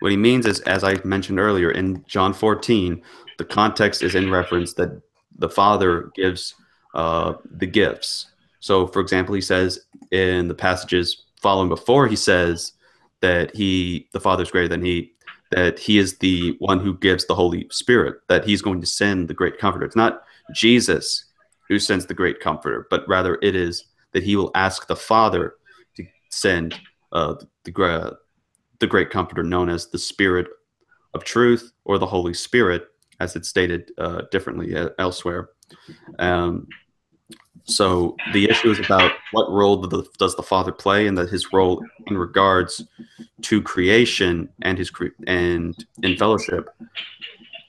[SPEAKER 2] What he means is, as I mentioned earlier, in John 14, the context is in reference that the Father gives the gifts. So, for example, he says in the passages following before, he says that the Father is greater than he, that he is the one who gives the Holy Spirit, that he's going to send the great comforter. It's not Jesus who sends the great comforter, but rather it is that he will ask the Father to send the great comforter, known as the Spirit of Truth or the Holy Spirit, as it's stated differently elsewhere. So the issue is about what role does the Father play, and that his role in regards to creation and and in fellowship,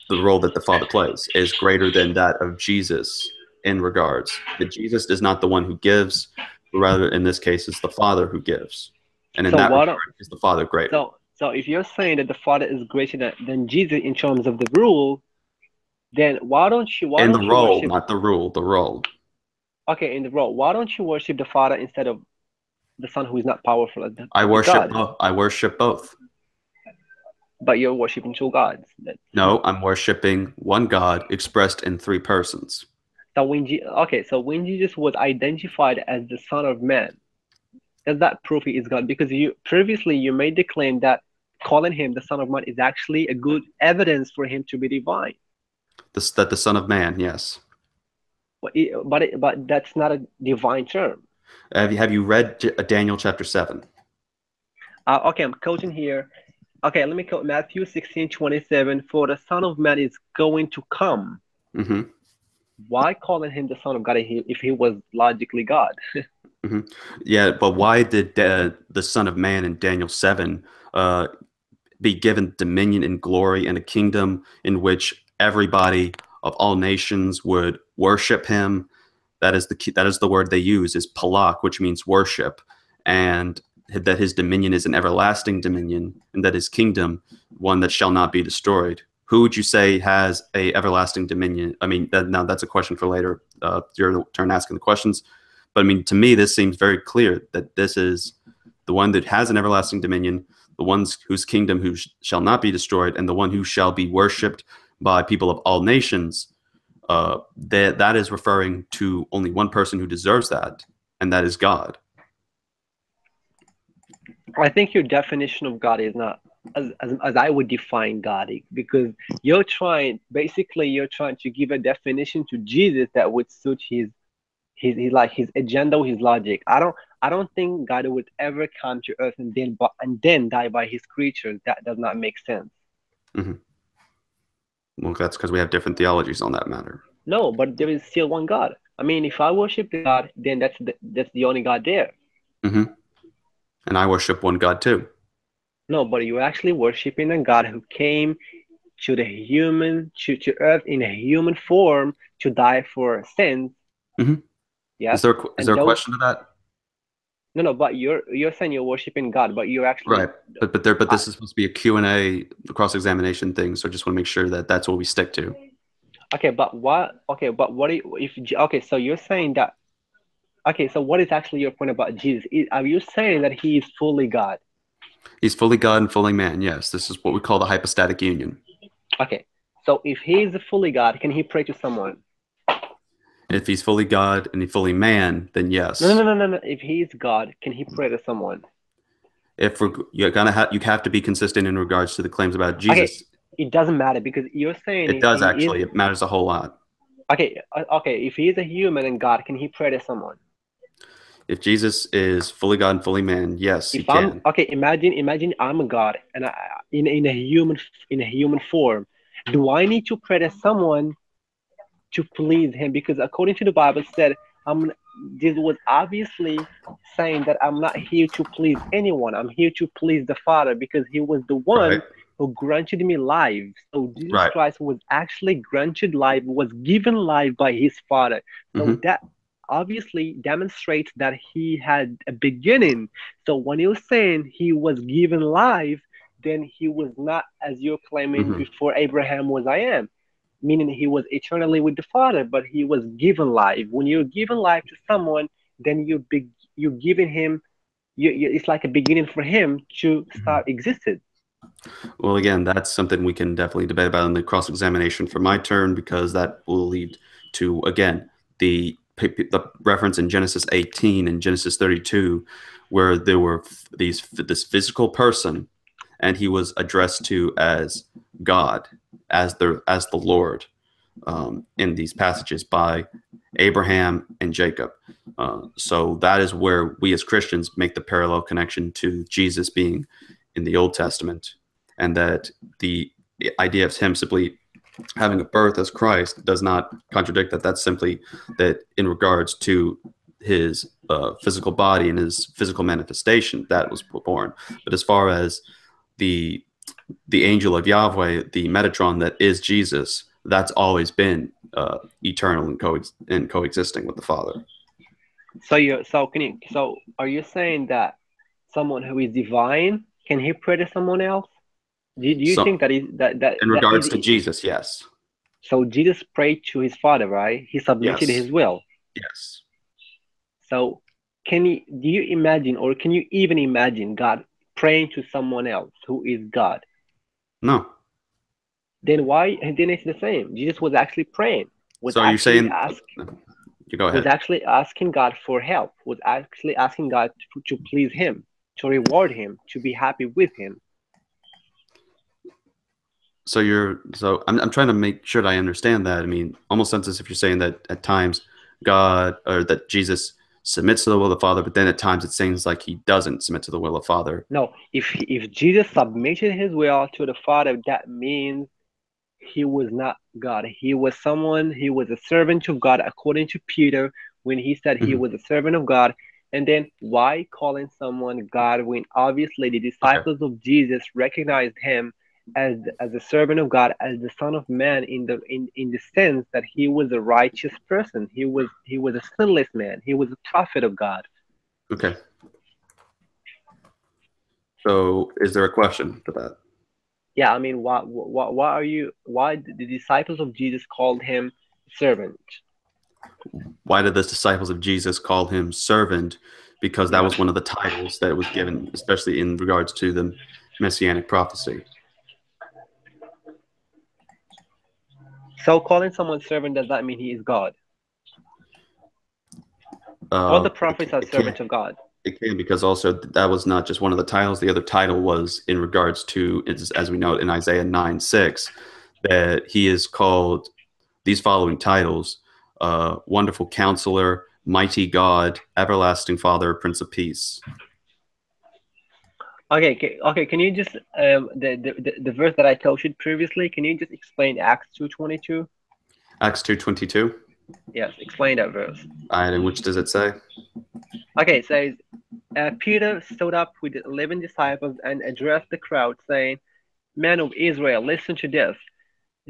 [SPEAKER 2] the role that the Father plays is greater than that of Jesus, in regards that Jesus is not the one who gives, but rather in this case it's the Father who gives, and in
[SPEAKER 3] So
[SPEAKER 2] that
[SPEAKER 3] what?
[SPEAKER 2] regard is the Father greater.
[SPEAKER 3] So if you're saying that the Father is greater than Jesus in terms of the rule, then why don't you
[SPEAKER 2] In the role,
[SPEAKER 3] worship?
[SPEAKER 2] not the rule, the role.
[SPEAKER 3] Okay, in the role, why don't you worship the Father instead of the Son, who is not powerful as
[SPEAKER 2] I
[SPEAKER 3] as
[SPEAKER 2] worship
[SPEAKER 3] God?
[SPEAKER 2] both. I worship both.
[SPEAKER 3] But you're worshiping two gods.
[SPEAKER 2] No, I'm worshiping one God expressed in three persons.
[SPEAKER 3] So when Jesus was identified as the Son of Man, does that prove he is God? Because you previously made the claim that calling him the Son of Man is actually a good evidence for him to be divine.
[SPEAKER 2] That the Son of Man, yes.
[SPEAKER 3] But that's not a divine term.
[SPEAKER 2] Have you read Daniel chapter 7?
[SPEAKER 3] Okay, I'm quoting here. Okay, let me quote Matthew 16:27. For the Son of Man is going to come.
[SPEAKER 2] Mm-hmm.
[SPEAKER 3] Why calling him the Son of God if he was logically God?
[SPEAKER 2] Mm-hmm. Yeah, but why did the Son of Man in Daniel 7 be given dominion and glory and a kingdom in which everybody of all nations would worship him? That is the word they use, is palak, which means worship, and that his dominion is an everlasting dominion, and that his kingdom one that shall not be destroyed. Who would you say has a everlasting dominion? I mean, now that's a question for later. Your turn asking the questions. But I mean, to me, this seems very clear that this is the one that has an everlasting dominion, the ones whose kingdom who shall not be destroyed, and the one who shall be worshipped by people of all nations. That is referring to only one person who deserves that, and that is God.
[SPEAKER 3] I think your definition of God is not as I would define God, because you're trying to give a definition to Jesus that would suit his agenda or his logic. I don't think God would ever come to earth and then die by his creatures. That does not make sense.
[SPEAKER 2] Mm-hmm. Well, that's because we have different theologies on that matter.
[SPEAKER 3] No, but there is still one God. I mean, if I worship the God, then that's the only God there.
[SPEAKER 2] Mm-hmm. And I worship one God too.
[SPEAKER 3] No, but you're actually worshiping a God who came to to earth in a human form to die for sins.
[SPEAKER 2] Mm-hmm.
[SPEAKER 3] Yes.
[SPEAKER 2] Is there a question to that?
[SPEAKER 3] No, but you're saying you're worshiping God, but you're actually
[SPEAKER 2] right. But this is supposed to be a Q&A, cross-examination thing, so I just want to make sure that that's what we stick to.
[SPEAKER 3] Okay, but what? Okay, but what if? Okay, so you're saying that. Okay, so what is actually your point about Jesus? Are you saying that he is fully God?
[SPEAKER 2] He's fully God and fully man. Yes, this is what we call the hypostatic union.
[SPEAKER 3] Okay, so if he is fully God, can he pray to someone?
[SPEAKER 2] If he's fully God and he's fully man, then yes.
[SPEAKER 3] No. If he is God, can he pray to someone?
[SPEAKER 2] If you have to be consistent in regards to the claims about Jesus.
[SPEAKER 3] Okay, it doesn't matter because you're saying
[SPEAKER 2] it does actually. It matters a whole lot.
[SPEAKER 3] Okay, if he is a human and God, can he pray to someone?
[SPEAKER 2] If Jesus is fully God and fully man, yes, he can.
[SPEAKER 3] Okay, imagine I'm a God and in a human form. Do I need to pray to someone to please him? Because according to the Bible said, this was obviously saying that I'm not here to please anyone. I'm here to please the Father, because he was the one who granted me life. So Jesus
[SPEAKER 2] Right.
[SPEAKER 3] Christ was actually granted life, was given life by his Father. So
[SPEAKER 2] Hmm.
[SPEAKER 3] that obviously demonstrates that he had a beginning. So when you're saying he was given life, then he was not, as you're claiming,
[SPEAKER 2] Hmm.
[SPEAKER 3] before Abraham was I am, meaning he was eternally with the Father, but he was given life. When you're given life to someone, then you're giving him, it's like a beginning for him to start existing.
[SPEAKER 2] Well, again, that's something we can definitely debate about in the cross-examination for my turn, because that will lead to, again, the reference in Genesis 18 and Genesis 32, where there were this physical person, and he was addressed to as God, as the Lord, in these passages by Abraham and Jacob. So that is where we as Christians make the parallel connection to Jesus being in the Old Testament, and that the idea of him simply having a birth as Christ does not contradict that. That's simply that in regards to his physical body and his physical manifestation that was born. But as far as the the angel of Yahweh, the Metatron that is Jesus, that's always been eternal and coexisting with the Father.
[SPEAKER 3] So are you saying that someone who is divine, can he pray to someone else? Do you think
[SPEAKER 2] So,
[SPEAKER 3] that is
[SPEAKER 2] in
[SPEAKER 3] that
[SPEAKER 2] regards to Jesus, yes,
[SPEAKER 3] so Jesus prayed to his Father, right? He submitted
[SPEAKER 2] yes,
[SPEAKER 3] his will.
[SPEAKER 2] yes.
[SPEAKER 3] So do you imagine, or can you even imagine God praying to someone else who is God?
[SPEAKER 2] No.
[SPEAKER 3] Then why? And then it's the same. Jesus was actually praying, was
[SPEAKER 2] So are you
[SPEAKER 3] actually
[SPEAKER 2] saying?
[SPEAKER 3] ask,
[SPEAKER 2] You go
[SPEAKER 3] was
[SPEAKER 2] ahead.
[SPEAKER 3] actually asking God for help, was actually asking God to please him, to reward him, to be happy with him.
[SPEAKER 2] So I'm trying to make sure that I understand that. I mean, almost sense as if you're saying that at times God, or that Jesus submits to the will of the Father, but then at times it seems like he doesn't submit to the will of the Father.
[SPEAKER 3] No, if Jesus submitted his will to the Father, that means he was not God. He was someone, he was a servant of God, according to Peter, when he said he
[SPEAKER 2] Hmm.
[SPEAKER 3] was a servant of God. And then why calling someone God when obviously the
[SPEAKER 2] Okay.
[SPEAKER 3] disciples of Jesus recognized him as a servant of God, as the Son of Man, in the sense that he was a righteous person. He was a sinless man. He was a prophet of God.
[SPEAKER 2] Okay. So is there a question to that?
[SPEAKER 3] Yeah, I mean, why did the disciples of Jesus called him servant?
[SPEAKER 2] Why did the disciples of Jesus call him servant? Because that
[SPEAKER 3] Yeah.
[SPEAKER 2] was one of the titles that was given, especially in regards to the messianic prophecy.
[SPEAKER 3] So calling someone servant does that mean he is God? All the prophets are
[SPEAKER 2] It can
[SPEAKER 3] servants of God.
[SPEAKER 2] it can, because also that was not just one of the titles. The other title was in regards to, as we know in Isaiah 9:6, that he is called these following titles: Wonderful Counselor, Mighty God, Everlasting Father, Prince of Peace.
[SPEAKER 3] Okay. Can you just the verse that I told you previously? Can you just explain Acts 2:22?
[SPEAKER 2] Acts 2:22.
[SPEAKER 3] Yes, explain that verse.
[SPEAKER 2] And in which does it say?
[SPEAKER 3] Okay, it says Peter stood up with the 11 disciples and addressed the crowd, saying, "Men of Israel, listen to this.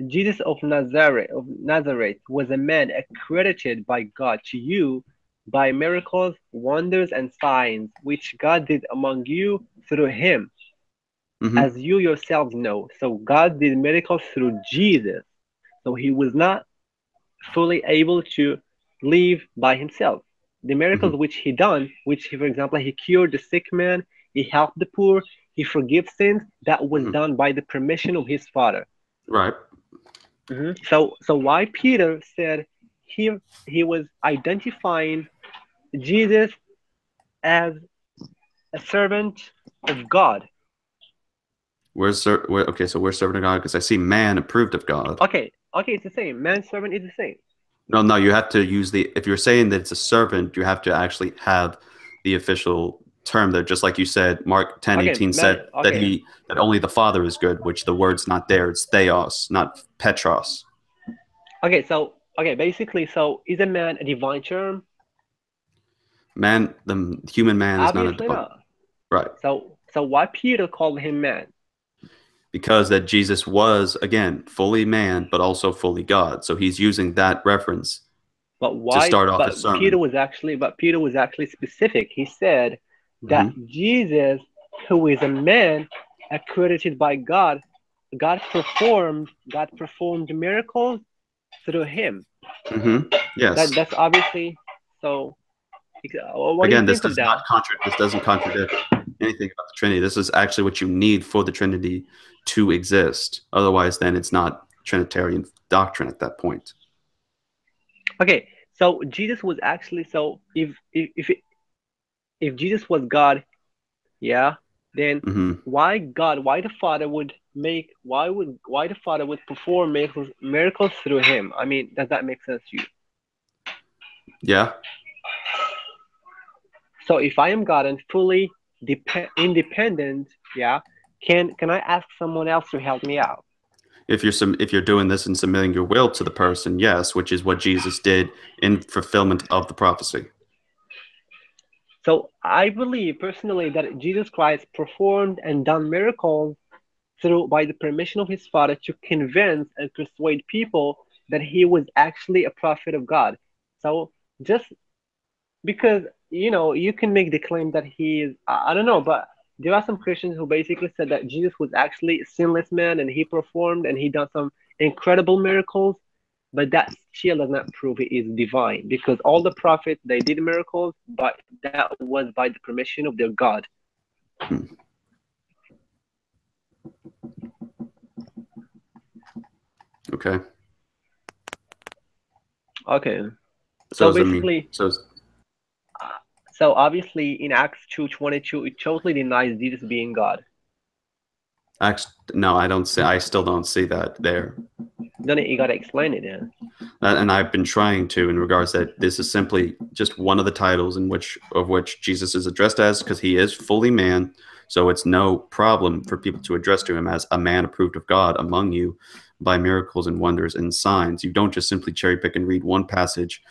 [SPEAKER 3] Jesus of Nazareth was a man accredited by God to you by miracles, wonders, and signs which God did among you through him,
[SPEAKER 2] Hmm.
[SPEAKER 3] as you yourselves know." So God did miracles through Jesus. So he was not fully able to live by himself. The
[SPEAKER 2] Hmm.
[SPEAKER 3] miracles which he done, which for example he cured the sick man, he helped the poor, he forgives sins, that was
[SPEAKER 2] Hmm.
[SPEAKER 3] done by the permission of his Father.
[SPEAKER 2] Right.
[SPEAKER 3] So why Peter said he was identifying Jesus as a servant of God.
[SPEAKER 2] Okay, so we're servant of God because I see man approved of God.
[SPEAKER 3] Okay, it's the same. Man servant is the same.
[SPEAKER 2] No, no, you have to use if you're saying that it's a servant, you have to actually have the official term there. Just like you said, Mark 10
[SPEAKER 3] Okay,
[SPEAKER 2] 18
[SPEAKER 3] man.
[SPEAKER 2] said that
[SPEAKER 3] Okay,
[SPEAKER 2] that only the Father is good, which the word's not there. It's theos, not petros.
[SPEAKER 3] okay. So basically, so is a man a divine term?
[SPEAKER 2] Man, the human man is not a
[SPEAKER 3] Obviously
[SPEAKER 2] divine.
[SPEAKER 3] not.
[SPEAKER 2] Right.
[SPEAKER 3] So why Peter called him man?
[SPEAKER 2] because that Jesus was, again, fully man, but also fully God. So he's using that reference
[SPEAKER 3] But
[SPEAKER 2] to
[SPEAKER 3] why?
[SPEAKER 2] start off his
[SPEAKER 3] But Peter
[SPEAKER 2] sermon.
[SPEAKER 3] was actually, specific. He said that
[SPEAKER 2] Mm-hmm.
[SPEAKER 3] Jesus, who is a man accredited by God, God performed miracles through him.
[SPEAKER 2] Mm-hmm. Yes.
[SPEAKER 3] That's obviously so. What do you
[SPEAKER 2] Again,
[SPEAKER 3] think of that?
[SPEAKER 2] this doesn't contradict anything about the Trinity. This is actually what you need for the Trinity to exist. Otherwise, then it's not Trinitarian doctrine at that point.
[SPEAKER 3] Okay, so Jesus was actually so if Jesus was God, yeah, then
[SPEAKER 2] Mm-hmm.
[SPEAKER 3] why God, why the Father would make, why the Father would perform miracles through him? I mean, does that make sense to you?
[SPEAKER 2] Yeah.
[SPEAKER 3] So if I am God and fully independent, yeah, can I ask someone else to help me out?
[SPEAKER 2] If you're doing this and submitting your will to the person, yes, which is what Jesus did in fulfillment of the prophecy.
[SPEAKER 3] So I believe personally that Jesus Christ performed and done miracles through by the permission of his Father to convince and persuade people that he was actually a prophet of God. So just because you can make the claim that he is, I don't know, but there are some Christians who basically said that Jesus was actually a sinless man and he performed and he done some incredible miracles, but that still does not prove he is divine because all the prophets they did miracles, but that was by the permission of their God.
[SPEAKER 2] Hmm. Okay.
[SPEAKER 3] Okay, so
[SPEAKER 2] So I mean,
[SPEAKER 3] basically, so obviously in Acts 2:22, it totally denies Jesus being God.
[SPEAKER 2] actually, no, I don't see. I still don't see that there.
[SPEAKER 3] Then you gotta explain it, yeah.
[SPEAKER 2] And I've been trying to, in regards that this is simply just one of the titles in which Jesus is addressed as, because he is fully man. So it's no problem for people to address to him as a man approved of God among you by miracles and wonders and signs. You don't just simply cherry pick and read one passage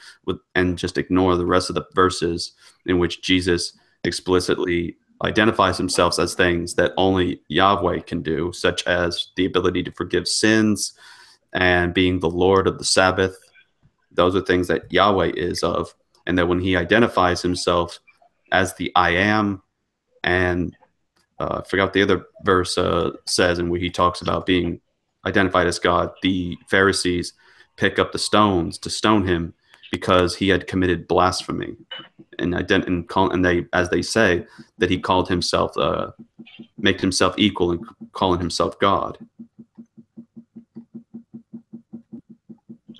[SPEAKER 2] and just ignore the rest of the verses in which Jesus explicitly identifies himself as things that only Yahweh can do, such as the ability to forgive sins and being the Lord of the Sabbath. Those are things that Yahweh is of. And that when he identifies himself as the I am, and I forgot what the other verse says, in where he talks about being identified as God, the Pharisees pick up the stones to stone him because he had committed blasphemy. And they, as they say, that he called himself, make himself equal and calling himself God.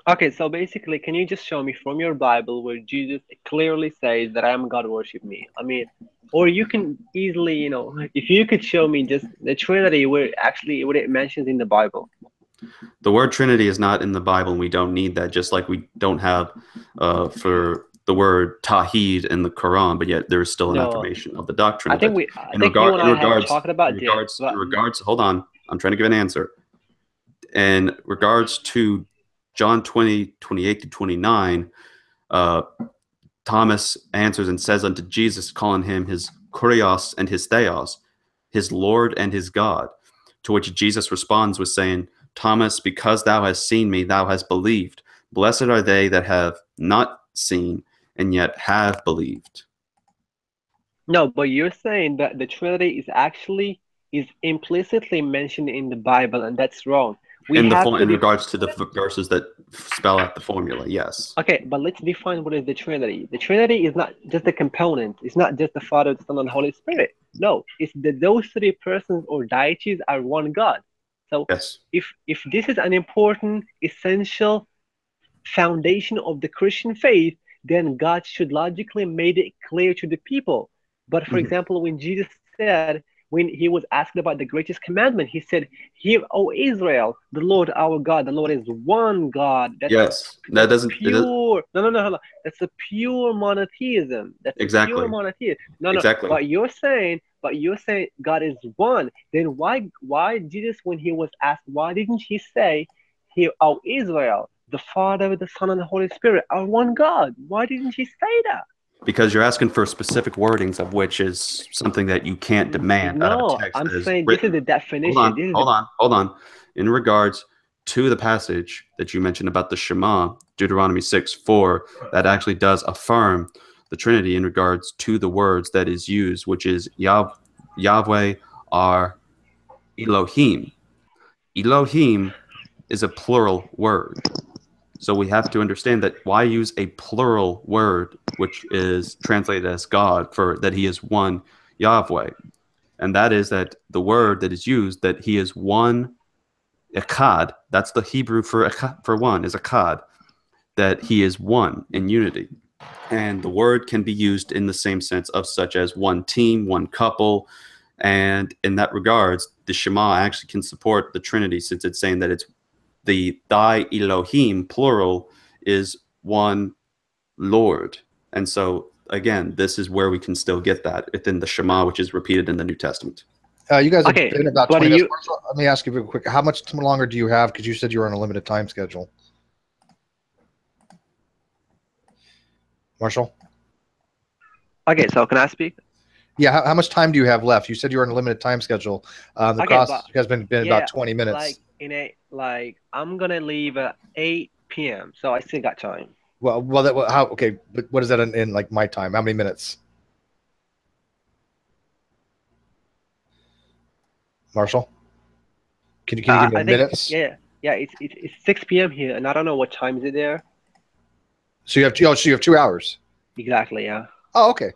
[SPEAKER 3] Okay, so basically, can you just show me from your Bible where Jesus clearly says that I am God, worship me? I mean, or you can easily, if you could show me just the Trinity where it mentions in the Bible.
[SPEAKER 2] The word Trinity is not in the Bible, and we don't need that, just like we don't have for the word Tawhid in the Quran, but yet there's still an
[SPEAKER 3] No,
[SPEAKER 2] affirmation of the doctrine
[SPEAKER 3] I
[SPEAKER 2] of it.
[SPEAKER 3] think you and I have talked about this, but
[SPEAKER 2] Hold on, I'm trying to give an answer. In regards to John 20:28 to 29, Thomas answers and says unto Jesus, calling him his Kurios and his Theos, his Lord and his God. To which Jesus responds with saying, Thomas, because thou hast seen me, thou hast believed. Blessed are they that have not seen and yet have believed.
[SPEAKER 3] no, but you're saying that the Trinity is implicitly mentioned in the Bible, and that's wrong. We have to
[SPEAKER 2] In regards to the verses that spell out the formula, yes.
[SPEAKER 3] Okay, but let's define what is the Trinity. The Trinity is not just a component. It's not just the Father, the Son, and the Holy Spirit. No, it's that those three persons or deities are one God. So
[SPEAKER 2] yes.
[SPEAKER 3] if this is an important, essential foundation of the Christian faith, then God should logically made it clear to the people. But for example, when Jesus said, when he was asked about the greatest commandment, he said, Hear, O Israel, the Lord our God, the Lord is one God. That's pure. No. That's a pure monotheism. That's
[SPEAKER 2] exactly.
[SPEAKER 3] Pure monotheism. No.
[SPEAKER 2] Exactly.
[SPEAKER 3] But you're saying God is one. Then why Jesus, when he was asked, why didn't he say, Hear, O Israel, the Father, the Son, and the Holy Spirit are one God? Why didn't he say that?
[SPEAKER 2] Because you're asking for specific wordings of which is something that you can't demand out of a
[SPEAKER 3] No,
[SPEAKER 2] text
[SPEAKER 3] I'm
[SPEAKER 2] that is
[SPEAKER 3] saying this is
[SPEAKER 2] written.
[SPEAKER 3] the definition. This is the
[SPEAKER 2] Hold on. In regards to the passage that you mentioned about the Shema, Deuteronomy 6:4, that actually does affirm the Trinity in regards to the words that is used, which is Yahweh are Elohim. Elohim is a plural word. So we have to understand that why use a plural word, which is translated as God, for that he is one Yahweh. And that is that the word that is used, that he is one Echad, that's the Hebrew for one, is Echad, that he is one in unity. And the word can be used in the same sense of such as one team, one couple. And in that regards, the Shema actually can support the Trinity, since it's saying that it's the thy Elohim, plural, is one Lord. And so, again, this is where we can still get that within the Shema, which is repeated in the New Testament.
[SPEAKER 1] You guys have
[SPEAKER 3] okay.
[SPEAKER 1] been about
[SPEAKER 3] But
[SPEAKER 1] 20 minutes.
[SPEAKER 3] you
[SPEAKER 1] Marshall, let me ask you real quick. How much longer do you have? Because you said you were on a limited time schedule. Marshall?
[SPEAKER 3] okay? So can I speak?
[SPEAKER 1] Yeah, how much time do you have left? You said you were on a limited time schedule. The
[SPEAKER 3] Okay,
[SPEAKER 1] cross
[SPEAKER 3] but
[SPEAKER 1] has been
[SPEAKER 3] yeah,
[SPEAKER 1] about 20 minutes.
[SPEAKER 3] I'm gonna leave at 8 p.m. So I still got time.
[SPEAKER 1] How? Okay, but what is that in like my time? How many minutes? Marshall, can you give me
[SPEAKER 3] I think
[SPEAKER 1] minutes?
[SPEAKER 3] yeah, it's 6 p.m. here, and I don't know what time is it there
[SPEAKER 1] So you have so you have 2 hours.
[SPEAKER 3] exactly. Yeah.
[SPEAKER 1] Oh, okay,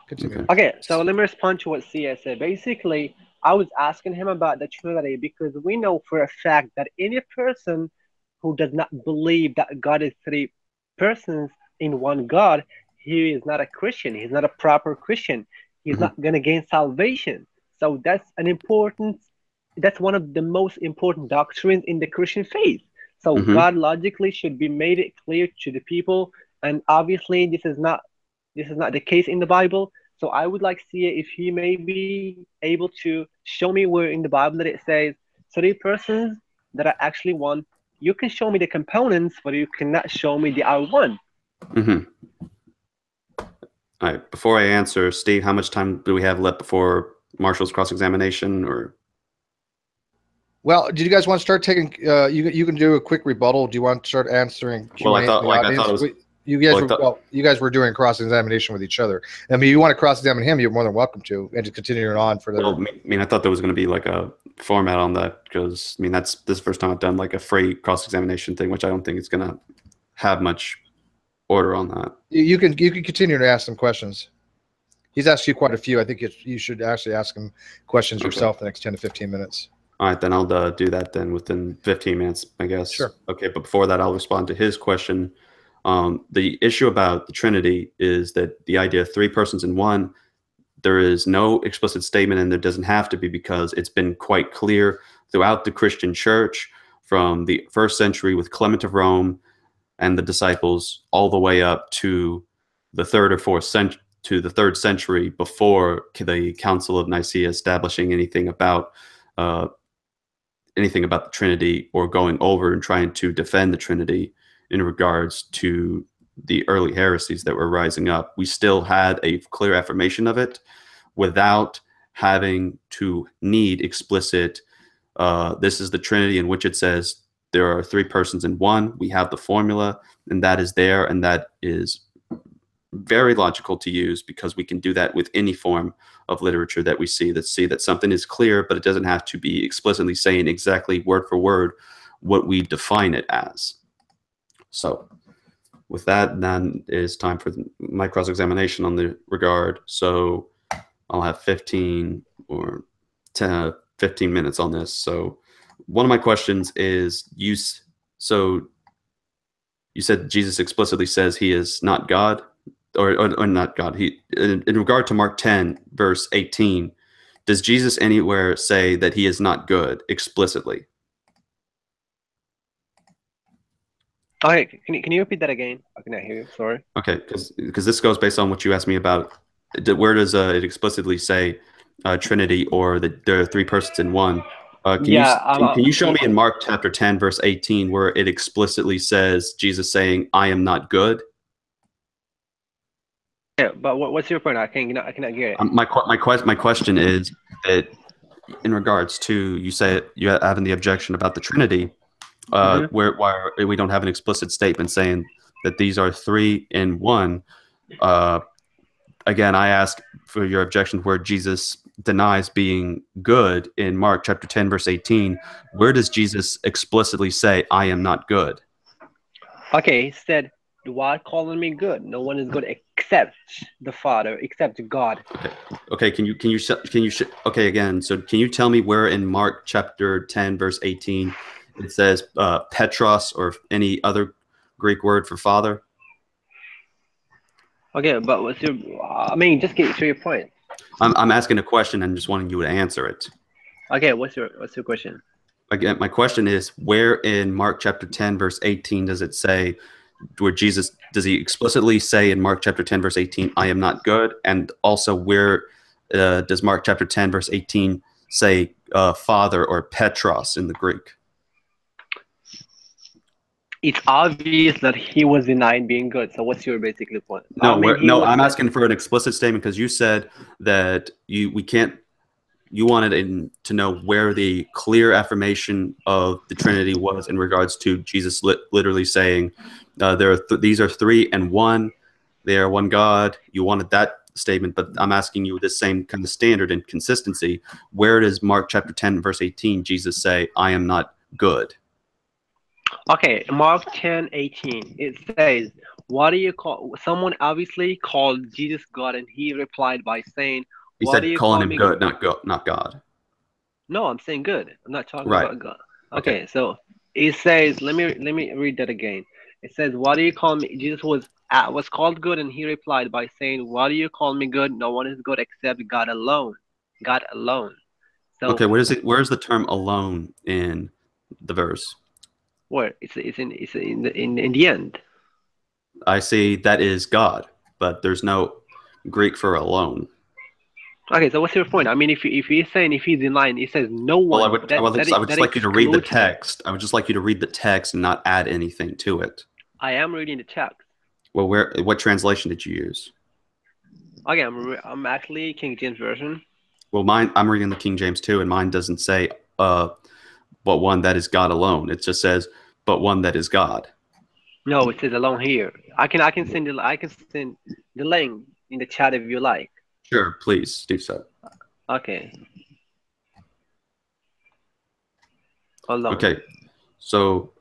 [SPEAKER 1] continue.
[SPEAKER 2] Okay.
[SPEAKER 3] Okay, so let me respond to what CS said. Basically, I was asking him about the Trinity because we know for a fact that any person who does not believe that God is three persons in one God, he is not a Christian. He's not a proper Christian. He's
[SPEAKER 2] Mhm.
[SPEAKER 3] not going to gain salvation. So that's one of the most important doctrines in the Christian faith. So
[SPEAKER 2] Mhm.
[SPEAKER 3] God logically should be made it clear to the people, and obviously this is not the case in the Bible. So I would like to see if he may be able to show me where in the Bible that it says three persons that are actually one. You can show me the components, but you cannot show me the are one.
[SPEAKER 2] Mhm. All right. Before I answer, Steve, how much time do we have left before Marshall's cross-examination? Or
[SPEAKER 1] Well, did you guys want to start taking? You can do a quick rebuttal. Do you want to start answering Q
[SPEAKER 2] well,
[SPEAKER 1] and
[SPEAKER 2] I
[SPEAKER 1] A from
[SPEAKER 2] thought
[SPEAKER 1] the
[SPEAKER 2] like I thought
[SPEAKER 1] audience?
[SPEAKER 2] it was.
[SPEAKER 1] You guys
[SPEAKER 2] Well, I thought,
[SPEAKER 1] you guys were doing cross examination with each other. I mean, you want to cross examine him, you're more than welcome to, and to continue it on for
[SPEAKER 2] well,
[SPEAKER 1] the.
[SPEAKER 2] I mean, I thought there was going to be like a format on that because I mean this is the first time I've done like a free cross-examination thing, which I don't think it's going to have much order on that.
[SPEAKER 1] You can continue to ask some questions. He's asked you quite a few. I think you should actually ask him questions
[SPEAKER 2] Okay.
[SPEAKER 1] yourself the next 10 to 15 minutes.
[SPEAKER 2] All right, then I'll do that then within 15 minutes, I guess.
[SPEAKER 1] Sure.
[SPEAKER 2] Okay, but before that, I'll respond to his question. The issue about the Trinity is that the idea of three persons in one, there is no explicit statement, and there doesn't have to be because it's been quite clear throughout the Christian church from the first century with Clement of Rome and the disciples all the way up to the third century before the Council of Nicaea establishing uh, anything about the Trinity or going over and trying to defend the Trinity in regards to the early heresies that were rising up. We still had a clear affirmation of it without having to need explicit, this is the Trinity, in which it says there are three persons in one. We have the formula, and that is there, and that is very logical to use because we can do that with any form of literature that we see that something is clear, but it doesn't have to be explicitly saying exactly word for word what we define it as. So with that, then it is time for my cross-examination on the regard. So I'll have 15 or 10, 15 minutes on this. So one of my questions is so you said Jesus explicitly says he is not God. Or not God. He in regard to Mark 10 verse 18, does Jesus anywhere say that he is not good explicitly?
[SPEAKER 3] Okay, can you repeat that again? I cannot hear you. Sorry.
[SPEAKER 2] Okay, because this goes based on what you asked me about. Where does it explicitly say Trinity or that there are three persons in one?
[SPEAKER 3] Yeah.
[SPEAKER 2] Can you show me in Mark chapter 10 verse 18 where it explicitly says Jesus saying I am not good?
[SPEAKER 3] Yeah, but what's your point? I cannot get it.
[SPEAKER 2] My question is that in regards to you say you having the objection about the Trinity,
[SPEAKER 3] Hmm.
[SPEAKER 2] where we don't have an explicit statement saying that these are three in one. Uh, Again, I ask for your objection where Jesus denies being good in Mark chapter 10, verse 18. Where does Jesus explicitly say, I am not good?
[SPEAKER 3] Okay, he said, "Why calling me good? No one is good except the Father, except God."
[SPEAKER 2] Okay. Okay. Okay. Again, so can you tell me where in Mark chapter 10, verse 18, it says Petros or any other Greek word for father?
[SPEAKER 3] Okay, but what's your? I mean, just get to your point.
[SPEAKER 2] I'm asking a question and just wanting you to answer it.
[SPEAKER 3] Okay, what's your question?
[SPEAKER 2] Again, my question is where in Mark chapter 10, verse 18 does it say, where Jesus, does he explicitly say in Mark chapter 10, verse 18, I am not good? And also, where does Mark chapter 10, verse 18 say father or Petros in the Greek?
[SPEAKER 3] It's obvious that he was denying being good. So what's your basically point? I
[SPEAKER 2] No,
[SPEAKER 3] mean, he
[SPEAKER 2] no,
[SPEAKER 3] was.
[SPEAKER 2] I'm asking for an explicit statement because you said that we can't. You wanted to know where the clear affirmation of the Trinity was in regards to Jesus literally saying, these are three and one. They are one God. You wanted that statement, but I'm asking you the same kind of standard and consistency. Where does Mark chapter 10, verse 18, Jesus say, I am not good?
[SPEAKER 3] Okay, Mark 10:18. It says, "What do you call?" Someone obviously called Jesus God, and he replied by saying,
[SPEAKER 2] He
[SPEAKER 3] "What do
[SPEAKER 2] said,
[SPEAKER 3] you
[SPEAKER 2] calling
[SPEAKER 3] call
[SPEAKER 2] him
[SPEAKER 3] me?"
[SPEAKER 2] good, not God.
[SPEAKER 3] No, I'm saying good. I'm not talking
[SPEAKER 2] Right.
[SPEAKER 3] about God.
[SPEAKER 2] Okay.
[SPEAKER 3] Okay, so it says, let me read that again. It says, "What do you call me?" Jesus was called good, and he replied by saying, "What do you call me good? No one is good except God alone. God alone." So
[SPEAKER 2] Okay. Where's the term alone in the verse?
[SPEAKER 3] where it's in the end.
[SPEAKER 2] I see that is God, but there's no Greek for alone.
[SPEAKER 3] Okay, so what's your point? I mean, if he's saying if he's in line, it says no
[SPEAKER 2] Well,
[SPEAKER 3] one.
[SPEAKER 2] I would
[SPEAKER 3] That
[SPEAKER 2] just like you to read the
[SPEAKER 3] excludes him.
[SPEAKER 2] text. I would just like you to read the text and not add anything to it.
[SPEAKER 3] I am reading the text.
[SPEAKER 2] Well, what translation did you use?
[SPEAKER 3] Okay, I'm actually King James version.
[SPEAKER 2] Well, I'm reading the King James too, and mine doesn't say but one that is God alone. It just says but one that is God.
[SPEAKER 3] No, it says alone here. I can send the link in the chat if you like.
[SPEAKER 2] Sure, please do so.
[SPEAKER 3] Okay, alone.
[SPEAKER 2] Okay, so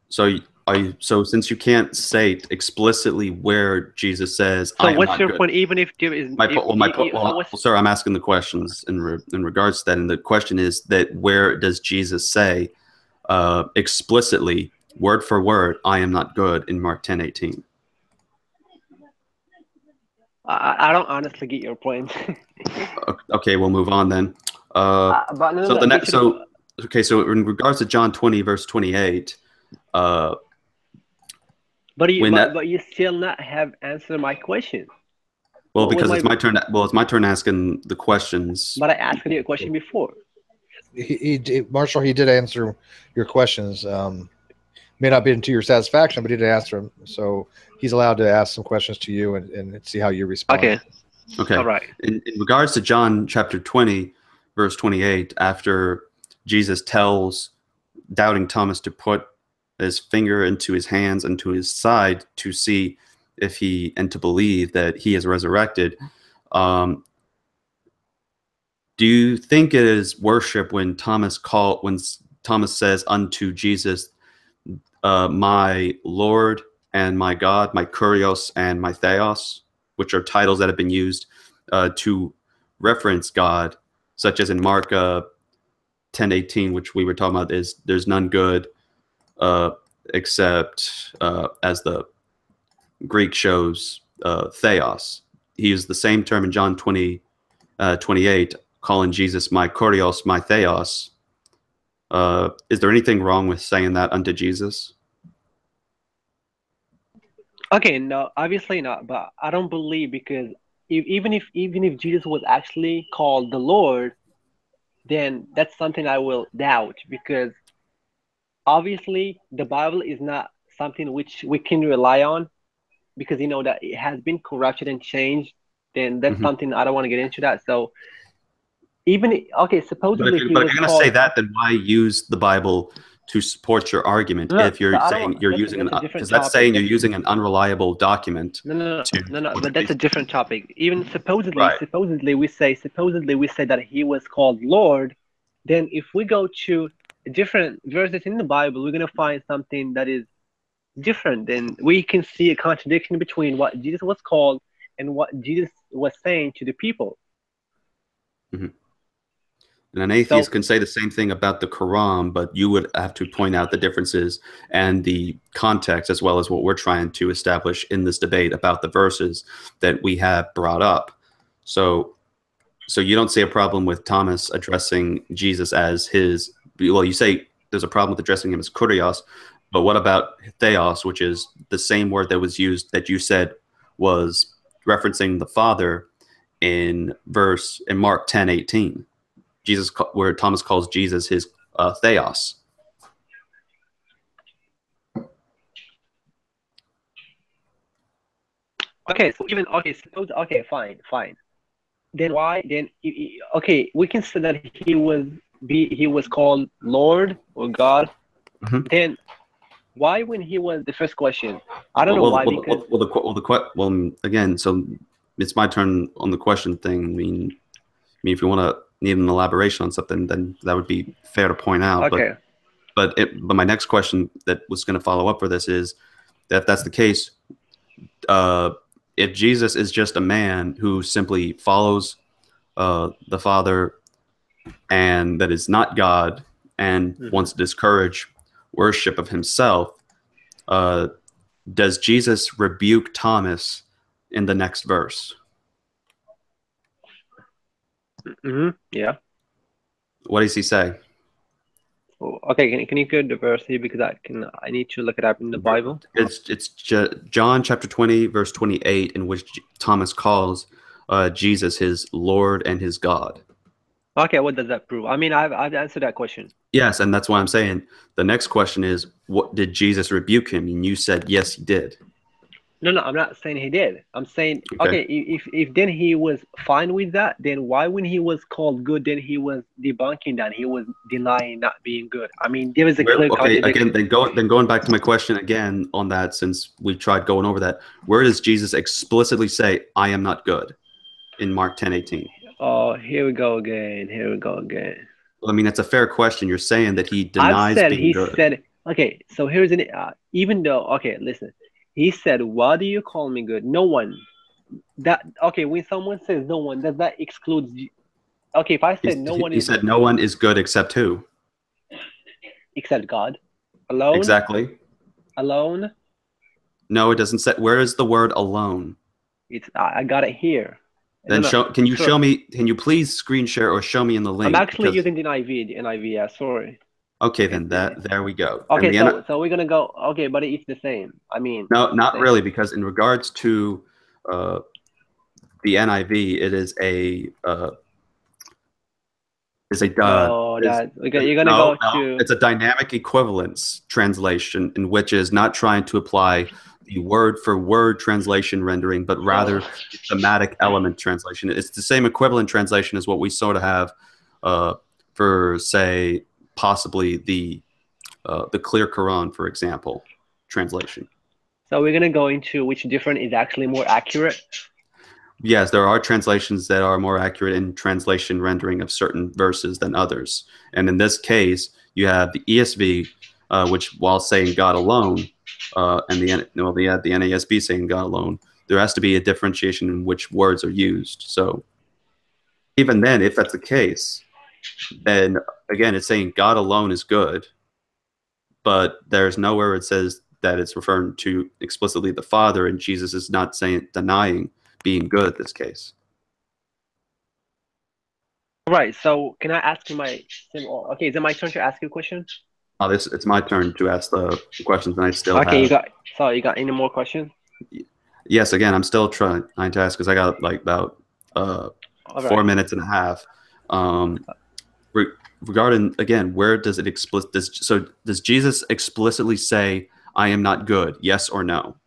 [SPEAKER 2] so so since you can't state explicitly where Jesus says
[SPEAKER 3] So
[SPEAKER 2] I am
[SPEAKER 3] what's
[SPEAKER 2] not
[SPEAKER 3] your
[SPEAKER 2] good.
[SPEAKER 3] point? Even if there is,
[SPEAKER 2] Well,
[SPEAKER 3] what's
[SPEAKER 2] sir, I'm asking the questions in regards to that, and the question is that where does Jesus say explicitly, word for word, I am not good in Mark 10:18?
[SPEAKER 3] I don't honestly get your point.
[SPEAKER 2] Okay, we'll move on then. Uh,
[SPEAKER 3] But no,
[SPEAKER 2] so
[SPEAKER 3] no,
[SPEAKER 2] the
[SPEAKER 3] get
[SPEAKER 2] next,
[SPEAKER 3] to the
[SPEAKER 2] so okay, so in regards to John 20 verse 28, uh, when that
[SPEAKER 3] but you still not have answered my question.
[SPEAKER 2] well,
[SPEAKER 3] What was
[SPEAKER 2] because
[SPEAKER 3] my?
[SPEAKER 2] it's my turn. Well, it's my turn asking the questions.
[SPEAKER 3] But I asked you a question before.
[SPEAKER 1] Marshall, he did answer your questions. May not be to your satisfaction, but he did answer them. So he's allowed to ask some questions to you and see how you respond.
[SPEAKER 3] Okay, all
[SPEAKER 2] Okay.
[SPEAKER 3] right.
[SPEAKER 2] In regards to John chapter 20, verse 28, after Jesus tells doubting Thomas to put his finger into his hands and to his side to see if he and to believe that he is resurrected, um, do you think it is worship when Thomas says unto Jesus, my Lord and my God, my Kurios and my Theos, which are titles that have been used to reference God, such as in Mark 10:18, which we were talking about, is there's none good uh, except, as the Greek shows, Theos. He used the same term in John 20:28, calling Jesus my Kurios, my Theos. Is there anything wrong with saying that unto Jesus?
[SPEAKER 3] Okay, no, obviously not. But I don't believe because even if Jesus was actually called the Lord, then that's something I will doubt because obviously the Bible is not something which we can rely on. because that it has been corrupted and changed, then that's
[SPEAKER 2] Hmm.
[SPEAKER 3] something I don't want to get into that. So even okay,
[SPEAKER 2] But
[SPEAKER 3] supposedly he
[SPEAKER 2] if
[SPEAKER 3] was
[SPEAKER 2] you're going to say
[SPEAKER 3] called.
[SPEAKER 2] that, then why use the Bible to support your argument?
[SPEAKER 3] No, no,
[SPEAKER 2] If
[SPEAKER 3] so
[SPEAKER 2] you're
[SPEAKER 3] I don't
[SPEAKER 2] saying
[SPEAKER 3] want.
[SPEAKER 2] you're
[SPEAKER 3] That's
[SPEAKER 2] using
[SPEAKER 3] that's a different
[SPEAKER 2] because that's saying
[SPEAKER 3] topic.
[SPEAKER 2] you're
[SPEAKER 3] That's
[SPEAKER 2] using an unreliable document
[SPEAKER 3] no, no, no,
[SPEAKER 2] to
[SPEAKER 3] no, no.
[SPEAKER 2] support
[SPEAKER 3] But
[SPEAKER 2] the
[SPEAKER 3] that's a
[SPEAKER 2] case.
[SPEAKER 3] different topic. Even
[SPEAKER 2] Right.
[SPEAKER 3] supposedly we say that he was called Lord. Then if we go to different verses in the Bible, we're gonna find something that is different. Then we can see a contradiction between what Jesus was called and what Jesus was saying to the people.
[SPEAKER 2] Hmm. And an atheist
[SPEAKER 3] So
[SPEAKER 2] can say the same thing about the Quran, but you would have to point out the differences and the context, as well as what we're trying to establish in this debate about the verses that we have brought up. So, so you don't see a problem with Thomas addressing Jesus as his. Well, you say there's a problem with addressing him as kurios, but what about theos, which is the same word that was used that you said was referencing the Father in Mark 10:18. Jesus, where Thomas calls Jesus his theos.
[SPEAKER 3] okay, so even okay, suppose okay, fine. Then why? Then okay, we can say that he was called Lord or God.
[SPEAKER 2] Mhm.
[SPEAKER 3] Then why when he was the first question? I don't
[SPEAKER 2] Well,
[SPEAKER 3] know
[SPEAKER 2] well,
[SPEAKER 3] why
[SPEAKER 2] well,
[SPEAKER 3] because
[SPEAKER 2] well, well, again, so it's my turn on the question thing. I mean, if you want to need an elaboration on something, then that would be fair to point out.
[SPEAKER 3] okay.
[SPEAKER 2] But my next question that was going to follow up for this is that if that's the case, uh, if Jesus is just a man who simply follows the Father and that is not God and
[SPEAKER 3] Hmm.
[SPEAKER 2] wants to discourage worship of himself, uh, does Jesus rebuke Thomas in the next verse?
[SPEAKER 3] Yeah.
[SPEAKER 2] What does he say?
[SPEAKER 3] Oh, okay, can you go to the verse here because I need to look it up in the Bible.
[SPEAKER 2] It's John chapter 20 verse 28, in which Thomas calls Jesus his Lord and his God.
[SPEAKER 3] Okay, what does that prove? I mean, I've answered that question.
[SPEAKER 2] Yes, and that's why I'm saying the next question is, what did Jesus rebuke him? And you said yes, he did.
[SPEAKER 3] No, no, I'm not saying he did. I'm saying
[SPEAKER 2] Okay.
[SPEAKER 3] okay, if then he was fine with that, then why when he was called good, then he was debunking that he was denying not being good. I mean, there is a clear
[SPEAKER 2] Okay, again,
[SPEAKER 3] contradiction.
[SPEAKER 2] then going back to my question again on that, since we tried going over that, where does Jesus explicitly say, "I am not good" in Mark 10:18?
[SPEAKER 3] Oh, here we go again. Here we go again.
[SPEAKER 2] Well, I mean, that's a fair question. You're saying that he
[SPEAKER 3] I've
[SPEAKER 2] denies
[SPEAKER 3] said
[SPEAKER 2] being
[SPEAKER 3] he
[SPEAKER 2] good.
[SPEAKER 3] said okay. So here's an even though okay, listen. He said, "Why do you call me good?" No one. That okay. When someone says no one, does that excludes? Okay, if I said no one
[SPEAKER 2] He
[SPEAKER 3] is
[SPEAKER 2] said, "No one is good except who?"
[SPEAKER 3] except God, alone,
[SPEAKER 2] Exactly.
[SPEAKER 3] alone.
[SPEAKER 2] No, it doesn't say. Where is the word alone?
[SPEAKER 3] It's I got it here. No,
[SPEAKER 2] Then
[SPEAKER 3] no.
[SPEAKER 2] show. Can you
[SPEAKER 3] Sure.
[SPEAKER 2] show me? Can you please screen share or show me in the
[SPEAKER 3] I'm
[SPEAKER 2] link?
[SPEAKER 3] actually
[SPEAKER 2] Because
[SPEAKER 3] using the NIV. The NIV. Yeah, sorry.
[SPEAKER 2] okay,
[SPEAKER 3] It's
[SPEAKER 2] then
[SPEAKER 3] the
[SPEAKER 2] that there we go. And
[SPEAKER 3] okay.
[SPEAKER 2] the
[SPEAKER 3] So we're gonna go. Okay, but it's the same. I mean,
[SPEAKER 2] no,
[SPEAKER 3] it's the
[SPEAKER 2] not
[SPEAKER 3] same.
[SPEAKER 2] really, because in regards to uh, the NIV, it is a
[SPEAKER 3] Oh, that okay. You're gonna
[SPEAKER 2] no,
[SPEAKER 3] go
[SPEAKER 2] no.
[SPEAKER 3] to.
[SPEAKER 2] It's a dynamic equivalence translation, in which is not trying to apply the word for word translation rendering, but
[SPEAKER 3] So
[SPEAKER 2] rather the thematic element translation. It's the same equivalent translation as what we sort of have uh, for, say, possibly the Clear Quran, for example, translation.
[SPEAKER 3] so we're gonna go into which different is actually more accurate.
[SPEAKER 2] Yes, there are translations that are more accurate in translation rendering of certain verses than others. And in this case, you have the ESV, which, while saying God alone, and the NASB saying God alone, there has to be a differentiation in which words are used. So even then, if that's the case, then again, it's saying God alone is good, but there's nowhere it says that it's referring to explicitly the Father, and Jesus is not saying denying being good in this case.
[SPEAKER 3] All right. So can I ask you my? Okay, is it my turn to ask you a question?
[SPEAKER 2] It's my turn to ask the questions, and I still
[SPEAKER 3] Okay, you
[SPEAKER 2] have.
[SPEAKER 3] got. So you got any more questions?
[SPEAKER 2] Yes, again, I'm still trying to ask because I got like about
[SPEAKER 3] All
[SPEAKER 2] four
[SPEAKER 3] right.
[SPEAKER 2] minutes and a half. Um, re- Regarding again, where does it does Jesus explicitly say, "I am not good"? Yes or no?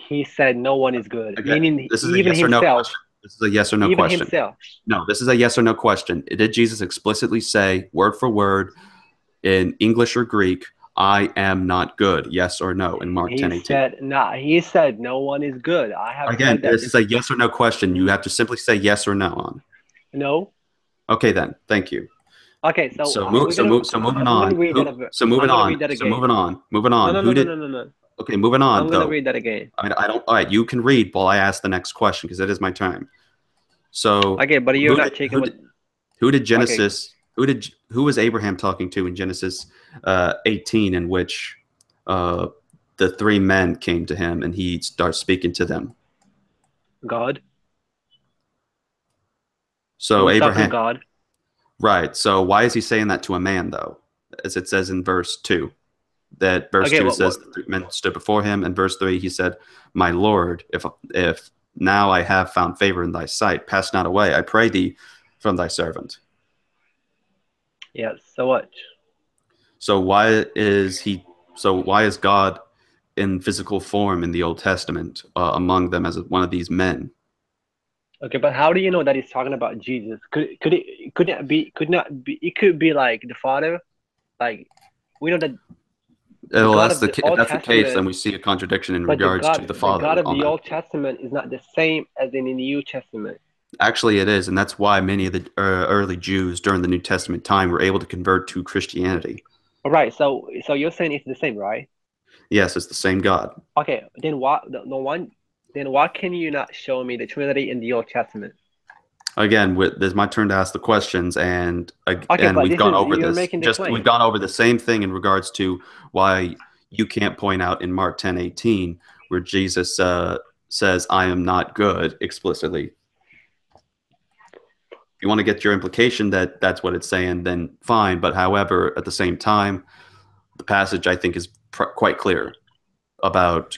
[SPEAKER 3] He said no one is good,
[SPEAKER 2] Again,
[SPEAKER 3] meaning
[SPEAKER 2] this is a
[SPEAKER 3] even
[SPEAKER 2] yes or no
[SPEAKER 3] himself.
[SPEAKER 2] question. This is a yes or no
[SPEAKER 3] Even
[SPEAKER 2] question.
[SPEAKER 3] himself.
[SPEAKER 2] No, this is a yes or no question. Did Jesus explicitly say, word for word, in English or Greek, I am not good? Yes or no in Mark
[SPEAKER 3] He
[SPEAKER 2] 10:18?
[SPEAKER 3] said, nah, he said no one is good. I have
[SPEAKER 2] Again,
[SPEAKER 3] said that.
[SPEAKER 2] this is a yes or no question. You have to simply say yes or no on.
[SPEAKER 3] No.
[SPEAKER 2] Okay, then. Thank you.
[SPEAKER 3] Okay, so
[SPEAKER 2] So
[SPEAKER 3] we're gonna.
[SPEAKER 2] moving
[SPEAKER 3] I'm gonna
[SPEAKER 2] on.
[SPEAKER 3] read that. I'm gonna read that again.
[SPEAKER 2] Moving on.
[SPEAKER 3] No, no,
[SPEAKER 2] Who
[SPEAKER 3] no, no,
[SPEAKER 2] did?
[SPEAKER 3] no, no, no.
[SPEAKER 2] Okay, moving on
[SPEAKER 3] I'm gonna
[SPEAKER 2] though.
[SPEAKER 3] read that again.
[SPEAKER 2] I don't. All right, you can read while I ask the next question because it is my time. So
[SPEAKER 3] Okay, but you're not taking what.
[SPEAKER 2] who did
[SPEAKER 3] Okay,
[SPEAKER 2] Genesis? Who was Abraham talking to in Genesis 18, in which the three men came to him and he starts speaking to them?
[SPEAKER 3] God.
[SPEAKER 2] So
[SPEAKER 3] He's talking to
[SPEAKER 2] Abraham,
[SPEAKER 3] God.
[SPEAKER 2] right? So why is he saying that to a man though? As it says in verse 2. That verse
[SPEAKER 3] Okay,
[SPEAKER 2] 2
[SPEAKER 3] what?
[SPEAKER 2] says the three men stood before him, and verse 3 he said, "My Lord, if now I have found favor in thy sight, pass not away, I pray thee, from thy servant."
[SPEAKER 3] Yes. So what?
[SPEAKER 2] So why is he? So why is God in physical form in the Old Testament among them as one of these men?
[SPEAKER 3] Okay, but how do you know that he's talking about Jesus? Could not be it could be like the Father? Like we know that the
[SPEAKER 2] Well,
[SPEAKER 3] God of the
[SPEAKER 2] if
[SPEAKER 3] Old
[SPEAKER 2] that's the case, then
[SPEAKER 3] Testament,
[SPEAKER 2] we see a contradiction in
[SPEAKER 3] but
[SPEAKER 2] regards to the
[SPEAKER 3] the God
[SPEAKER 2] Father
[SPEAKER 3] of
[SPEAKER 2] on
[SPEAKER 3] the
[SPEAKER 2] that.
[SPEAKER 3] Old Testament is not the same as in the New Testament.
[SPEAKER 2] Actually, it is, and that's why many of the early Jews during the New Testament time were able to convert to Christianity.
[SPEAKER 3] All right, so you're saying it's the same, right?
[SPEAKER 2] Yes, it's the same God.
[SPEAKER 3] Okay, then why can you not show me the Trinity in the Old Testament?
[SPEAKER 2] Again, this is my turn to ask the questions, and
[SPEAKER 3] Okay,
[SPEAKER 2] again,
[SPEAKER 3] but
[SPEAKER 2] we've
[SPEAKER 3] this
[SPEAKER 2] gone
[SPEAKER 3] is
[SPEAKER 2] over
[SPEAKER 3] you're
[SPEAKER 2] this.
[SPEAKER 3] making the
[SPEAKER 2] We've
[SPEAKER 3] claim.
[SPEAKER 2] gone over the same thing in regards to why you can't point out in Mark 10:18 where Jesus says, "I am not good," explicitly. If you want to get your implication that that's what it's saying, then fine. But however, at the same time, the passage I think is quite clear about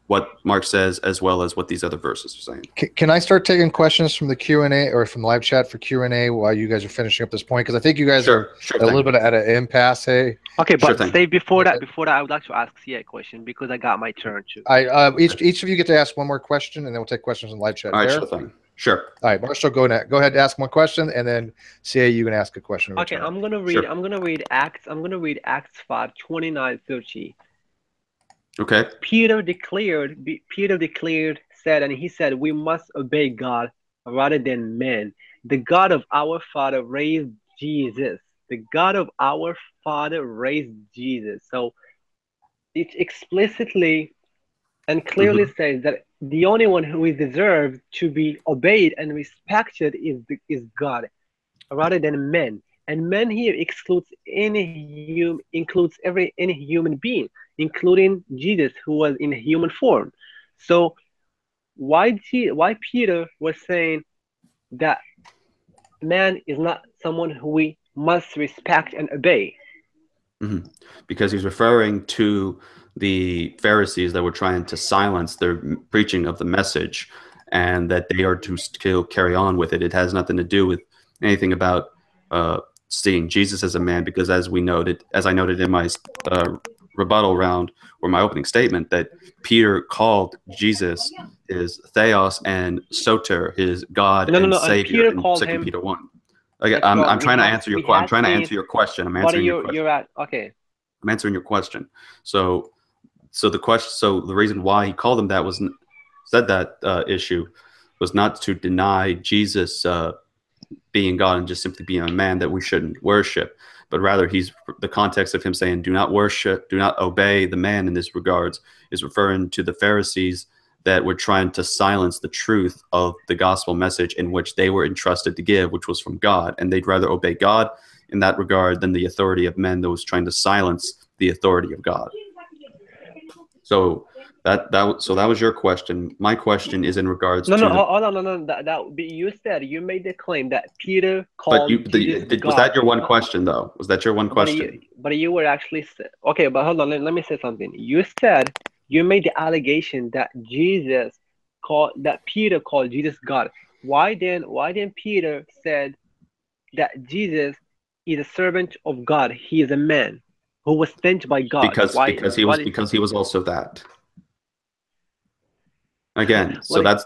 [SPEAKER 2] what Mark says as well as what these other verses are saying.
[SPEAKER 1] Can I start taking questions from the Q&A or from the live chat for Q&A while you guys are finishing up this point? Because I think you guys are a little bit at an impasse. Hey,
[SPEAKER 3] Okay, but
[SPEAKER 2] Sure
[SPEAKER 3] stay before that. Before that, I would like to ask CA a question because I got my turn too.
[SPEAKER 1] Each of you get to ask one more question, and then we'll take questions in the live chat.
[SPEAKER 2] All right,
[SPEAKER 1] Fair?
[SPEAKER 2] sure thing. Sure.
[SPEAKER 1] All right, Marshall, go ahead and ask one question, and then CA, you can ask a question.
[SPEAKER 3] Okay, I'm gonna read. I'm gonna read Acts 5:29-30.
[SPEAKER 2] Okay.
[SPEAKER 3] Peter declared, said, and he said, we must obey God rather than men. The God of our father raised Jesus. The God of our father raised Jesus. So it explicitly and clearly says that the only one who is deserved to be obeyed and respected is God rather than men. And men here excludes any human being, including Jesus, who was in human form. So why Peter was saying that man is not someone who we must respect and obey?
[SPEAKER 2] Mm-hmm. Because he's referring to the Pharisees that were trying to silence their preaching of the message, and that they are to still carry on with it. It has nothing to do with anything about seeing Jesus as a man, because as I noted in my rebuttal round or my opening statement, that Peter called Jesus his Theos and Soter, his God and Savior, in 2 Peter 1. Okay, I'm trying to answer your question. I'm trying to answer your question. I'm answering your question.
[SPEAKER 3] You're at okay.
[SPEAKER 2] I'm answering your question. So the reason why he called him that said that issue was not to deny Jesus being God and just simply being a man that we shouldn't worship, but rather the context of him saying, "Do not worship, do not obey the man." In this regards, is referring to the Pharisees that were trying to silence the truth of the gospel message in which they were entrusted to give, which was from God. And they'd rather obey God in that regard than the authority of men that was trying to silence the authority of God. So that was your question. My question is in regards to
[SPEAKER 3] hold on, no. You said you made the claim that Peter called Jesus God.
[SPEAKER 2] Was that your one question though? Was that your one question?
[SPEAKER 3] But you were actually okay. But hold on, let me say something. You said you made the allegation that Peter called Jesus God. Why then Peter said that Jesus is a servant of God? He is a man who was sent by God.
[SPEAKER 2] Because he was also that. Again, so
[SPEAKER 3] Well,
[SPEAKER 2] that's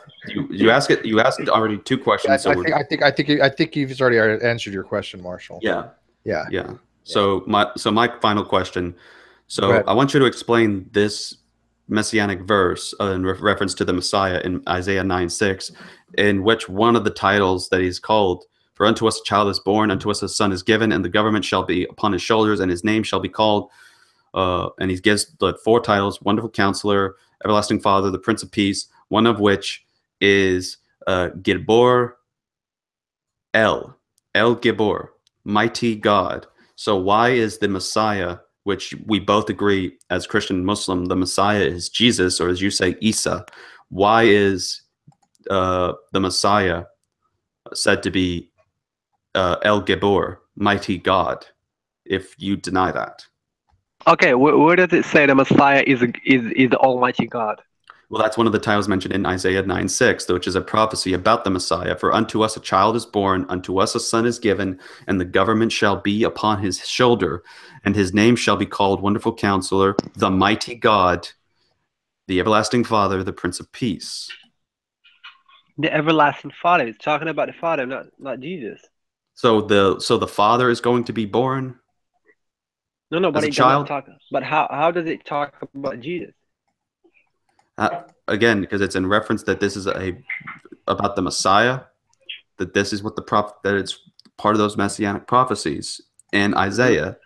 [SPEAKER 2] you ask it. You asked already two questions. So
[SPEAKER 1] I think you've already answered your question, Marshall.
[SPEAKER 2] yeah,
[SPEAKER 1] Yeah.
[SPEAKER 2] yeah. So my final question.
[SPEAKER 1] Go
[SPEAKER 2] So
[SPEAKER 1] ahead.
[SPEAKER 2] I want you to explain this messianic verse in reference to the Messiah in Isaiah 9:6, in which one of the titles that he's called, for unto us a child is born, unto us a son is given, and the government shall be upon his shoulders, and his name shall be called. And he gives the four titles: Wonderful Counselor, Everlasting Father, the Prince of Peace. One of which is Gibor El Gibor, mighty God. So why is the Messiah, which we both agree as Christian Muslim, the Messiah is Jesus, or as you say, Isa? Why is the Messiah said to be El Gibor, mighty God, if you deny that?
[SPEAKER 3] okay, where does it say the Messiah is the Almighty God?
[SPEAKER 2] Well, that's one of the titles mentioned in Isaiah 9:6, which is a prophecy about the Messiah. For unto us a child is born, unto us a son is given, and the government shall be upon his shoulder, and his name shall be called Wonderful Counselor, the Mighty God, the Everlasting Father, the Prince of Peace.
[SPEAKER 3] The everlasting Father. It's talking about the Father, not Jesus.
[SPEAKER 2] So the Father is going to be born
[SPEAKER 3] No, but
[SPEAKER 2] as a
[SPEAKER 3] it does not
[SPEAKER 2] child.
[SPEAKER 3] talk. But how does it talk about Jesus?
[SPEAKER 2] Again, because it's in reference that this is about the Messiah, that this is what that it's part of those messianic prophecies in Isaiah.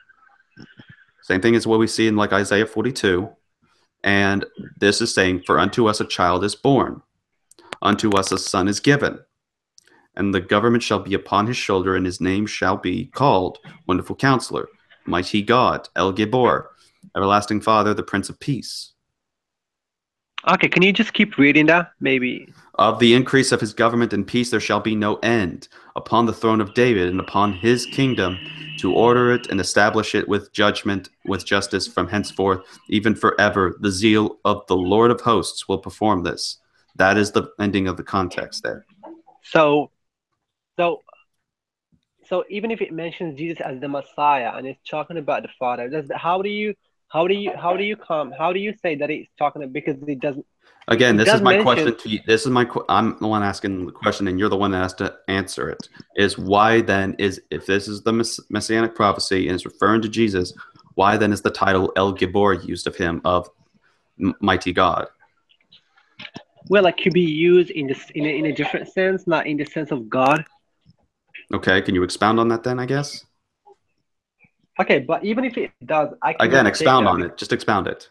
[SPEAKER 2] Same thing as what we see in like Isaiah 42. And this is saying, for unto us a child is born, unto us a son is given, and the government shall be upon his shoulder, and his name shall be called Wonderful Counselor, Mighty God, El Gibor, Everlasting Father, the Prince of Peace.
[SPEAKER 3] Okay, can you just keep reading that? Maybe.
[SPEAKER 2] Of the increase of his government and peace there shall be no end, upon the throne of David and upon his kingdom, to order it and establish it with judgment, with justice from henceforth, even forever. The zeal of the Lord of hosts will perform this. That is the ending of the context there.
[SPEAKER 3] So, so, so even if it mentions Jesus as the Messiah and it's talking about the Father, how do you say that it's talking about, because
[SPEAKER 2] Again,
[SPEAKER 3] it
[SPEAKER 2] this
[SPEAKER 3] does
[SPEAKER 2] is my
[SPEAKER 3] mention.
[SPEAKER 2] question to you. This is I'm the one asking the question, and you're the one that has to answer it. Is why then if this is the messianic prophecy and it's referring to Jesus, why then is the title El Gibor used of him, of mighty God?
[SPEAKER 3] Well, it could be used in a different sense, not in the sense of God.
[SPEAKER 2] Okay, can you expound on that then? I guess.
[SPEAKER 3] Okay, but even if it does, I
[SPEAKER 2] Again,
[SPEAKER 3] cannot take
[SPEAKER 2] expound
[SPEAKER 3] that.
[SPEAKER 2] on it. Just expound it.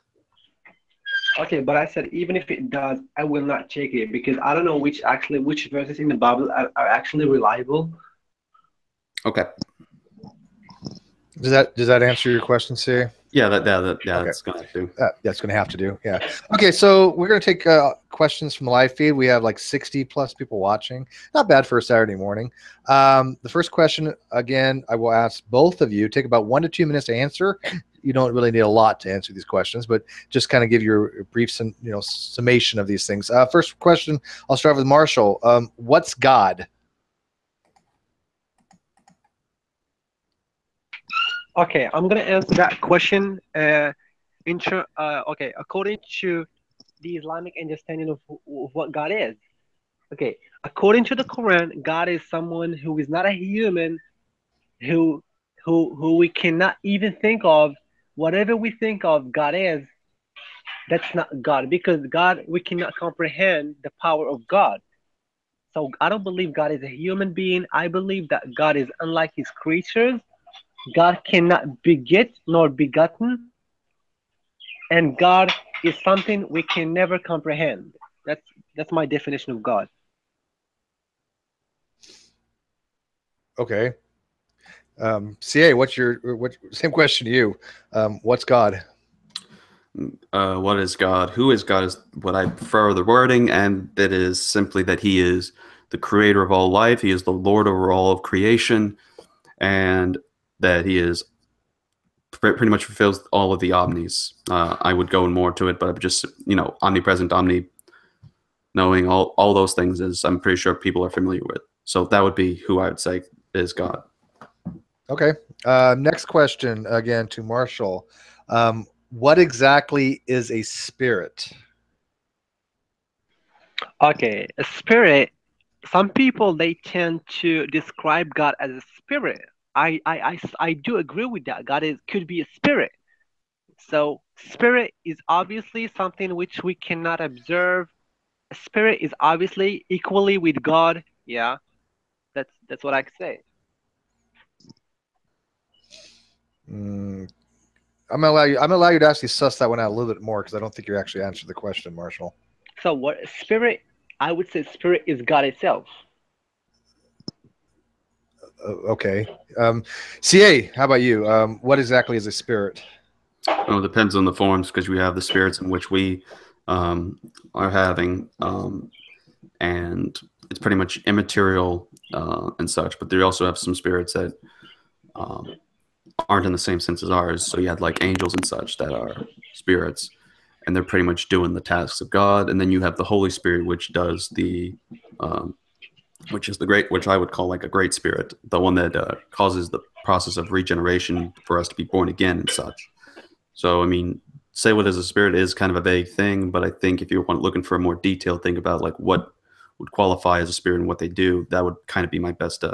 [SPEAKER 3] Okay, but I said even if it does, I will not take it because I don't know which verses in the Bible are actually reliable.
[SPEAKER 2] Okay.
[SPEAKER 1] Does that answer your question, C?
[SPEAKER 2] Yeah,
[SPEAKER 1] Okay.
[SPEAKER 2] that's gonna do.
[SPEAKER 1] That's going to have to do. Yeah. Okay. So we're going to take questions from the live feed. We have like 60 plus people watching. Not bad for a Saturday morning. The first question, again, I will ask both of you. Take about 1 to 2 minutes to answer. You don't really need a lot to answer these questions, but just kind of give your brief, summation of these things. First question, I'll start with Marshall. What's God?
[SPEAKER 3] Okay, I'm gonna answer that question. Okay, according to the Islamic understanding of what God is. Okay, according to the Quran, God is someone who is not a human, who who we cannot even think of. Whatever we think of God is, that's not God, because God, we cannot comprehend the power of God. So I don't believe God is a human being. I believe that God is unlike his creatures. God cannot beget nor begotten, and God is something we can never comprehend. That's my definition of God.
[SPEAKER 1] Okay. CA, what same question to you. What's God?
[SPEAKER 2] What is God? Who is God is what I prefer the wording, and that is simply that he is the creator of all life. He is the Lord over all of creation, and that he is pretty much fulfills all of the omnis. I would go more to it, but just omnipresent, omni, knowing all those things is I'm pretty sure people are familiar with. So that would be who I would say is God.
[SPEAKER 1] Okay. Next question again to Marshall. What exactly is a spirit?
[SPEAKER 3] Okay, a spirit. Some people they tend to describe God as a spirit. I do agree with that. God is could be a spirit. So spirit is obviously something which we cannot observe. A spirit is obviously equally with God. Yeah, that's what I could say.
[SPEAKER 1] Mm, I'm gonna allow you to actually suss that one out a little bit more because I don't think you actually answered the question, Marshall.
[SPEAKER 3] So what spirit? I would say spirit is God itself.
[SPEAKER 1] Okay. CA, how about you? What exactly is a spirit?
[SPEAKER 2] Well, it depends on the forms because we have the spirits in which we are having, and it's pretty much immaterial and such. But they also have some spirits that um, aren't in the same sense as ours. So you had like angels and such that are spirits, and they're pretty much doing the tasks of God. And then you have the Holy Spirit, which does um, which is the great, which I would call like a great spirit, the one that causes the process of regeneration for us to be born again and such. So, I mean, say what is a spirit is kind of a vague thing, but I think if you want looking for a more detailed thing about like what would qualify as a spirit and what they do, that would kind of be my best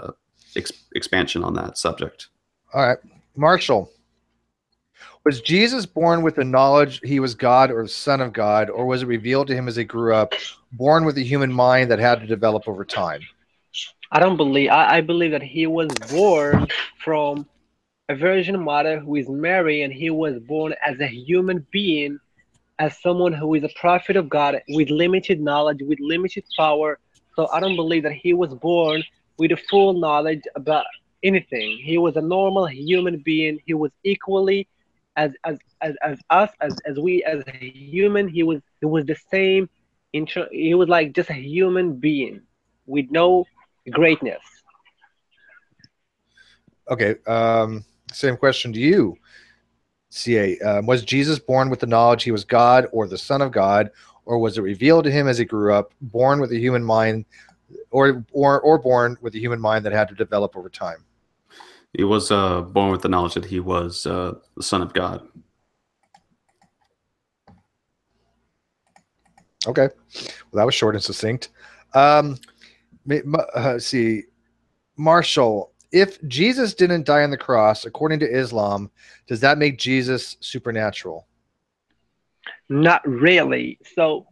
[SPEAKER 2] expansion on that subject.
[SPEAKER 1] All right, Marshall. Was Jesus born with the knowledge he was God or the Son of God, or was it revealed to him as he grew up, born with a human mind that had to develop over time?
[SPEAKER 3] I don't believe. I believe that he was born from a virgin mother who is Mary, and he was born as a human being, as someone who is a prophet of God with limited knowledge, with limited power. So I don't believe that he was born with a full knowledge about anything. He was a normal human being. He was equally as us, as we as a human. He was the same. He was like just a human being with no greatness.
[SPEAKER 1] Okay. Same question to you, CA. Was Jesus born with the knowledge he was God or the Son of God, or was it revealed to him as he grew up, born with a human mind, or born with a human mind that had to develop over time?
[SPEAKER 2] He was born with the knowledge that he was the Son of God.
[SPEAKER 1] Okay. Well, that was short and succinct. Um, see, Marshall, if Jesus didn't die on the cross, according to Islam, does that make Jesus supernatural?
[SPEAKER 3] Not really. So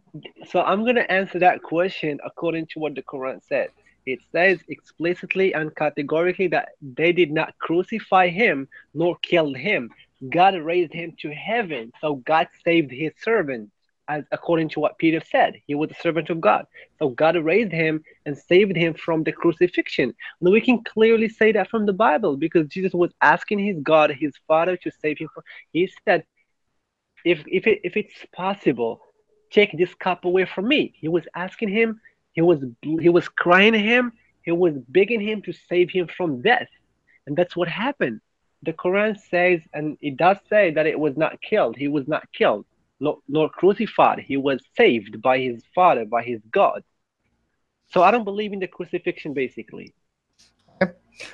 [SPEAKER 3] I'm going to answer that question according to what the Quran says. It says explicitly and categorically that they did not crucify him nor killed him. God raised him to heaven. So God saved his servant, as according to what Peter said. He was a servant of God. So God raised him and saved him from the crucifixion. And we can clearly say that from the Bible because Jesus was asking his God, his Father, to save him from. He said, if it's possible, take this cup away from me. He was asking him, he was crying to him, he was begging him to save him from death. And that's what happened. The Quran says, and it does say that it was not killed. He was not killed, nor crucified. He was saved by his Father, by his God. So I don't believe in the crucifixion, basically.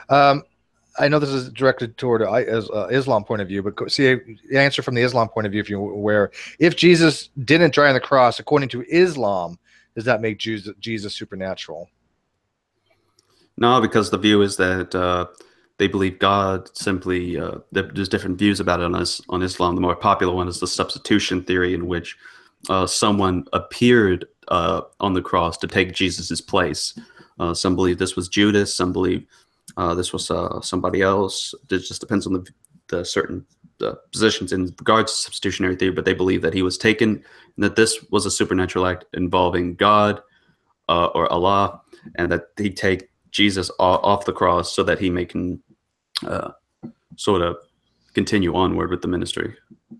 [SPEAKER 1] Um, I know this is directed toward Islam point of view, but see, the answer from the Islam point of view, if you're aware, if Jesus didn't die on the cross, according to Islam, does that make Jesus supernatural?
[SPEAKER 2] No, because the view is that they believe God simply. There's different views about it on Islam. The more popular one is the substitution theory, in which someone appeared on the cross to take Jesus's place. Some believe this was Judas. Some believe this was somebody else. It just depends on the certain positions in regards to substitutionary theory. But they believe that he was taken, and that this was a supernatural act involving God or Allah, and that he take Jesus off the cross so that he may can sort of continue onward with the ministry,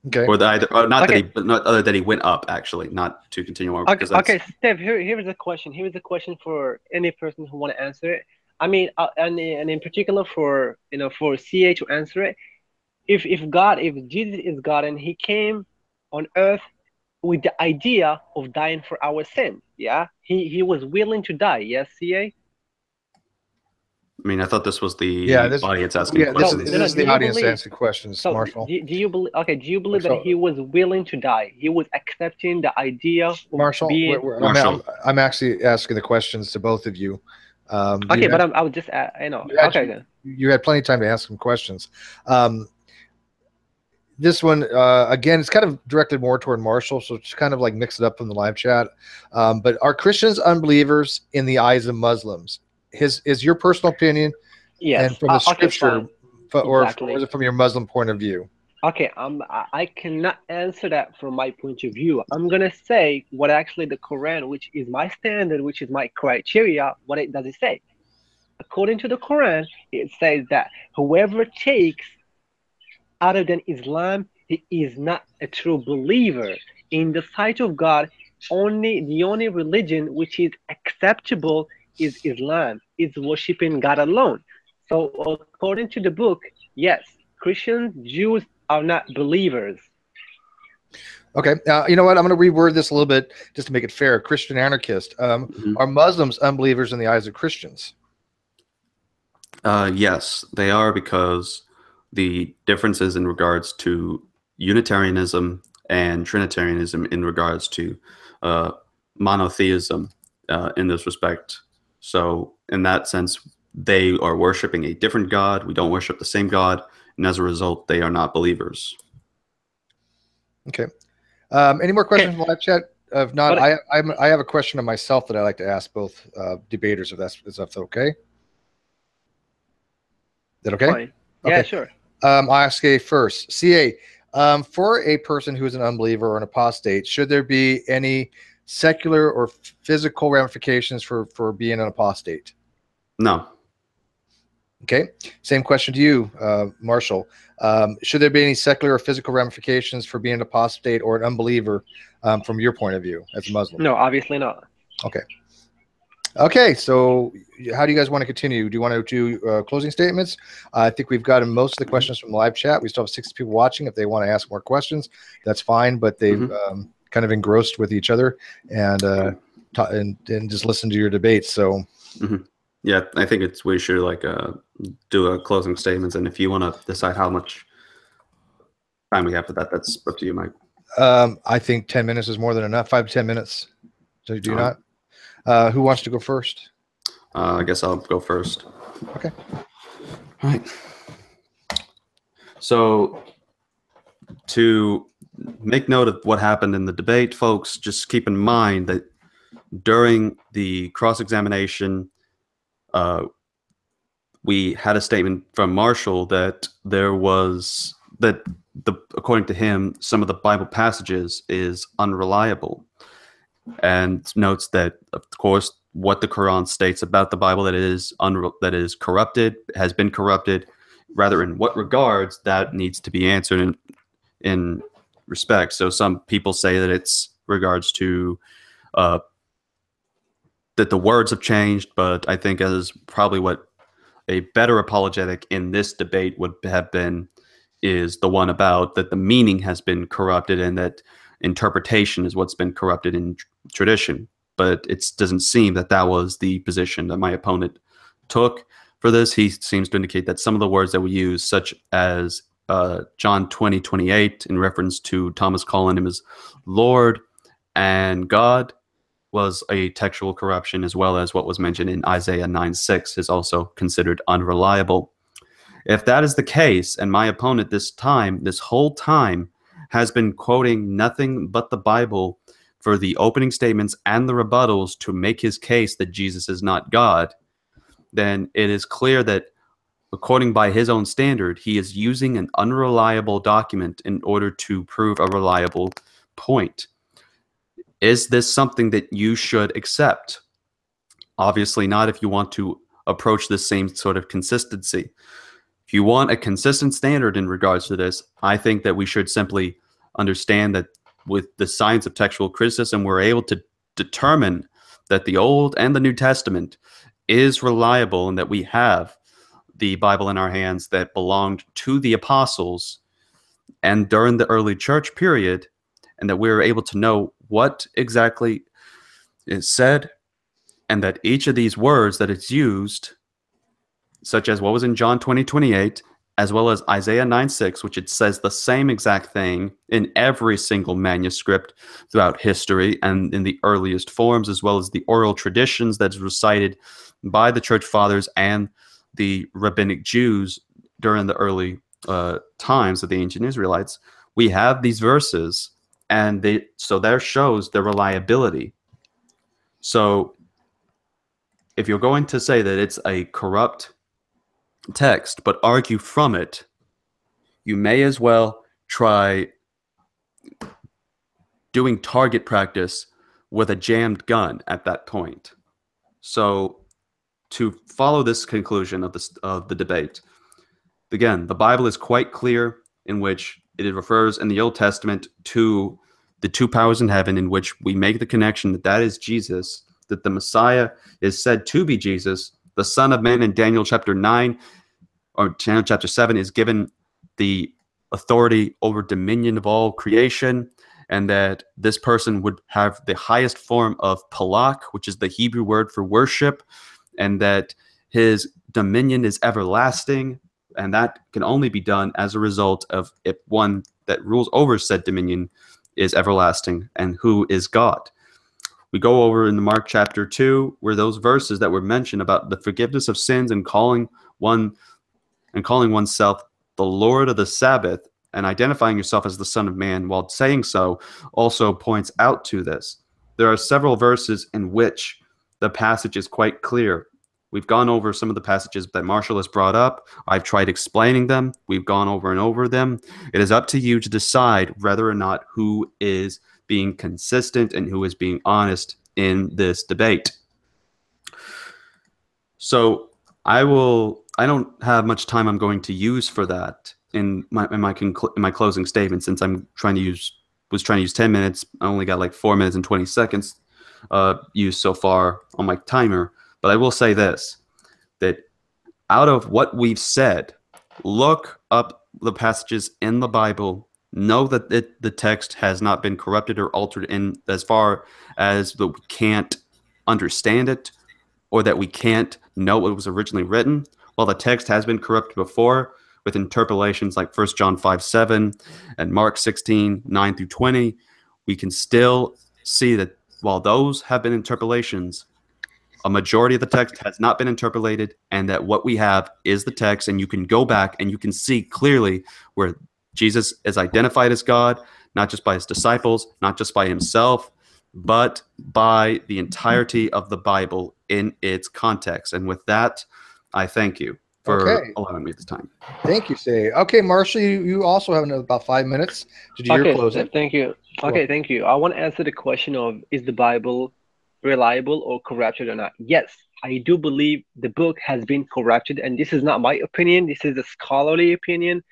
[SPEAKER 1] Okay.
[SPEAKER 2] or not that
[SPEAKER 3] Okay,
[SPEAKER 2] he, but not other that he went up actually, not to continue on
[SPEAKER 3] okay,
[SPEAKER 2] because that's
[SPEAKER 3] okay, Steph. Here's a question. Here's a question for any person who want to answer it. I mean, and in particular for for CA to answer it. If Jesus is God and he came on earth with the idea of dying for our sin, yeah, he was willing to die. Yes, CA.
[SPEAKER 2] I mean, I thought this was the
[SPEAKER 1] Yeah, this
[SPEAKER 2] audience asking
[SPEAKER 1] yeah, this is
[SPEAKER 2] questions.
[SPEAKER 1] this
[SPEAKER 3] No, no.
[SPEAKER 1] is
[SPEAKER 3] Do
[SPEAKER 1] the
[SPEAKER 3] you
[SPEAKER 1] audience
[SPEAKER 3] believe?
[SPEAKER 1] asking questions,
[SPEAKER 3] So
[SPEAKER 1] Marshall.
[SPEAKER 3] do you believe? Okay. Do you believe that
[SPEAKER 1] So
[SPEAKER 3] he was willing to die? He was accepting the idea of
[SPEAKER 1] Marshall,
[SPEAKER 3] being.
[SPEAKER 2] Marshall.
[SPEAKER 1] I'm actually asking the questions to both of you.
[SPEAKER 3] Okay,
[SPEAKER 1] You
[SPEAKER 3] but
[SPEAKER 1] had
[SPEAKER 3] I was just
[SPEAKER 1] you had
[SPEAKER 3] Okay then.
[SPEAKER 1] you had plenty of time to ask some questions. Um, this one again, it's kind of directed more toward Marshall, so just kind of like mix it up from the live chat. But are Christians unbelievers in the eyes of Muslims? His is your personal opinion, and
[SPEAKER 3] Yes.
[SPEAKER 1] from the
[SPEAKER 3] Okay.
[SPEAKER 1] scripture,
[SPEAKER 3] Fine.
[SPEAKER 1] or is
[SPEAKER 3] Exactly.
[SPEAKER 1] it from your Muslim point of view?
[SPEAKER 3] Okay. I cannot answer that from my point of view. I'm gonna say what actually the Quran, which is my standard, which is my criteria, what it does it say? According to the Quran, it says that whoever takes other than Islam, he is not a true believer. In the sight of God, the only religion which is acceptable is Islam, is worshiping God alone. So according to the book, yes, Christians, Jews are not believers.
[SPEAKER 1] Okay, you know what? I'm going to reword this a little bit just to make it fair. Christian anarchist.
[SPEAKER 2] Mhm.
[SPEAKER 1] Are Muslims unbelievers in the eyes of Christians?
[SPEAKER 2] Yes, they are, because the differences in regards to Unitarianism and Trinitarianism in regards to uh, monotheism in this respect. So, in that sense, they are worshiping a different God. We don't worship the same God. And as a result, they are not believers.
[SPEAKER 1] Okay. Any more
[SPEAKER 3] Okay,
[SPEAKER 1] questions from the live chat? If not,
[SPEAKER 3] but
[SPEAKER 1] I have a question of myself that I like to ask both debaters, if that's okay. Is that okay?
[SPEAKER 3] fine. Yeah,
[SPEAKER 1] Okay.
[SPEAKER 3] sure.
[SPEAKER 1] I'll ask A first. CA, for a person who is an unbeliever or an apostate, should there be any secular or physical ramifications for being an apostate?
[SPEAKER 2] No,
[SPEAKER 1] Okay. Same question to you, Marshall. Should there be any secular or physical ramifications for being an apostate or an unbeliever from your point of view as a Muslim?
[SPEAKER 3] No, obviously not.
[SPEAKER 1] Okay. Okay. So, how do you guys want to continue? Do you want to do closing statements? I think we've gotten most of the questions from the live chat. We still have 60 people watching. If they want to ask more questions, that's fine. But they've kind of engrossed with each other and and just listen to your debates. So.
[SPEAKER 2] yeah, I think we should do a closing statements, and if you want to decide how much time we have for that, that's up to you, Mike.
[SPEAKER 1] I think 10 minutes is more than enough. 5 to 10 minutes. So do you
[SPEAKER 2] All
[SPEAKER 1] not? Who wants to go first?
[SPEAKER 2] I guess I'll go first.
[SPEAKER 1] Okay.
[SPEAKER 2] All right. So, to make note of what happened in the debate, folks, just keep in mind that during the cross-examination, we had a statement from Marshall that according to him, some of the Bible passages is unreliable, and notes that, of course, what the Quran states about the Bible, that it is corrupted, has been corrupted. Rather, in what regards, that needs to be answered in respect. So some people say that it's regards to that the words have changed, but I think as probably what a better apologetic in this debate would have been is the one about that the meaning has been corrupted and that interpretation is what's been corrupted in tradition. But it doesn't seem that that was the position that my opponent took for this. He seems to indicate that some of the words that we use, such as John 20:28, in reference to Thomas calling him as Lord and God, was a textual corruption, as well as what was mentioned in Isaiah 9:6 is also considered unreliable. If that is the case, and my opponent this whole time, has been quoting nothing but the Bible for the opening statements and the rebuttals to make his case that Jesus is not God, then it is clear that, according by his own standard, he is using an unreliable document in order to prove a reliable point. Is this something that you should accept? Obviously not, if you want to approach the same sort of consistency. If you want a consistent standard in regards to this, I think that we should simply understand that with the science of textual criticism, we're able to determine that the Old and the New Testament is reliable, and that we have the Bible in our hands that belonged to the apostles and during the early church period, and that we're able to know what exactly is said, and that each of these words that it's used such as what was in John 20:28, as well as Isaiah 9:6, which it says the same exact thing in every single manuscript throughout history and in the earliest forms, as well as the oral traditions that's recited by the church fathers and the rabbinic Jews during the early times of the ancient Israelites. We have these verses, and so there shows the reliability. So if you're going to say that it's a corrupt text but argue from it, you may as well try doing target practice with a jammed gun at that point. So to follow this conclusion of the debate, again, the Bible is quite clear in which it refers in the Old Testament to the two powers in heaven, in which we make the connection that that is Jesus, that the Messiah is said to be Jesus. The Son of Man in Daniel chapter 9 or Daniel chapter 7 is given the authority over dominion of all creation, and that this person would have the highest form of palak, which is the Hebrew word for worship, and that his dominion is everlasting, and that can only be done as a result of if one that rules over said dominion is everlasting, and who is God. We go over in Mark chapter 2, where those verses that were mentioned about the forgiveness of sins and calling oneself the Lord of the Sabbath and identifying yourself as the Son of Man while saying so also points out to this. There are several verses in which the passage is quite clear. We've gone over some of the passages that Marshall has brought up. I've tried explaining them. We've gone over and over them. It is up to you to decide whether or not who is being consistent and who is being honest in this debate. So I don't have much time I'm going to use for that in my closing statement, since was trying to use 10 minutes. I only got like 4 minutes and 20 seconds used so far on my timer. But I will say this, that out of what we've said, look up the passages in the Bible, know that the text has not been corrupted or altered in as far as that we can't understand it or that we can't know what was originally written. While the text has been corrupted before with interpolations like 1 John 5:7 and Mark 16:9 through 20, we can still see that while those have been interpolations, a majority of the text has not been interpolated, and that what we have is the text, and you can go back and you can see clearly where Jesus is identified as God, not just by his disciples, not just by himself, but by the entirety of the Bible in its context. And with that, I thank you for allowing me this time.
[SPEAKER 1] Thank you, Say. Okay, Marshall, you also have about 5 minutes to do your closing.
[SPEAKER 3] Thank you. Okay, thank you. I want to answer the question of, is the Bible reliable or corrupted or not? Yes, I do believe the book has been corrupted, and this is not my opinion. This is a scholarly opinion.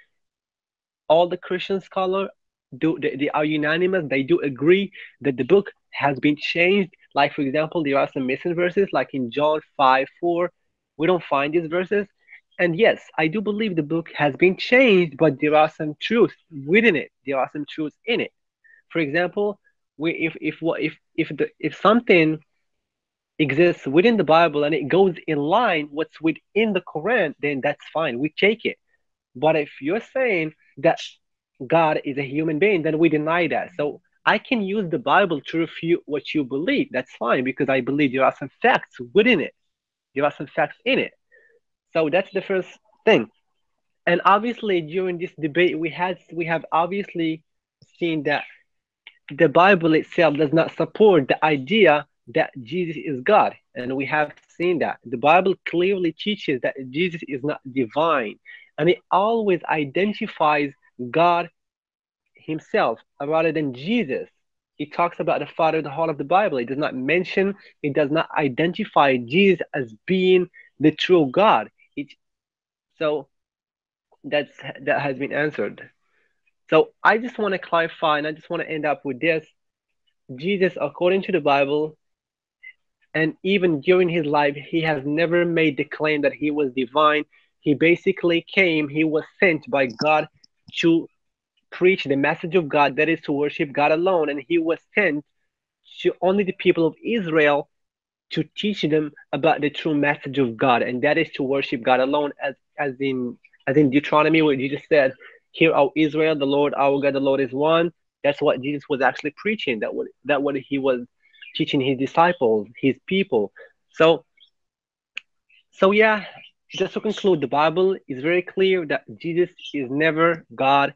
[SPEAKER 3] All the Christian scholars they are unanimous. They do agree that the book has been changed. Like, for example, there are some missing verses, like in John 5:4. We don't find these verses. And yes, I do believe the book has been changed, but there are some truths within it. There are some truths in it. For example, if something exists within the Bible and it goes in line what's within the Quran, then that's fine. We take it. But if you're saying that God is a human being, then we deny that. So I can use the Bible to refute what you believe. That's fine, because I believe there are some facts within it. There are some facts in it. So that's the first thing. And obviously, during this debate, we have obviously seen that the Bible itself does not support the idea that Jesus is God. And we have seen that. The Bible clearly teaches that Jesus is not divine. And it always identifies God himself rather than Jesus. It talks about the Father, the whole of the Bible. It does not identify Jesus as being the true God. So that has been answered. So I just want to clarify, and I just want to end up with this. Jesus, according to the Bible, and even during his life, he has never made the claim that he was divine. He basically he was sent by God to preach the message of God, that is to worship God alone. And he was sent to only the people of Israel to teach them about the true message of God, and that is to worship God alone, as in Deuteronomy, where Jesus said, "Hear, O Israel, the Lord our God, the Lord is one." That's what Jesus was actually preaching. That what he was teaching his disciples, his people. So so yeah, just to conclude, the Bible is very clear that Jesus is never God.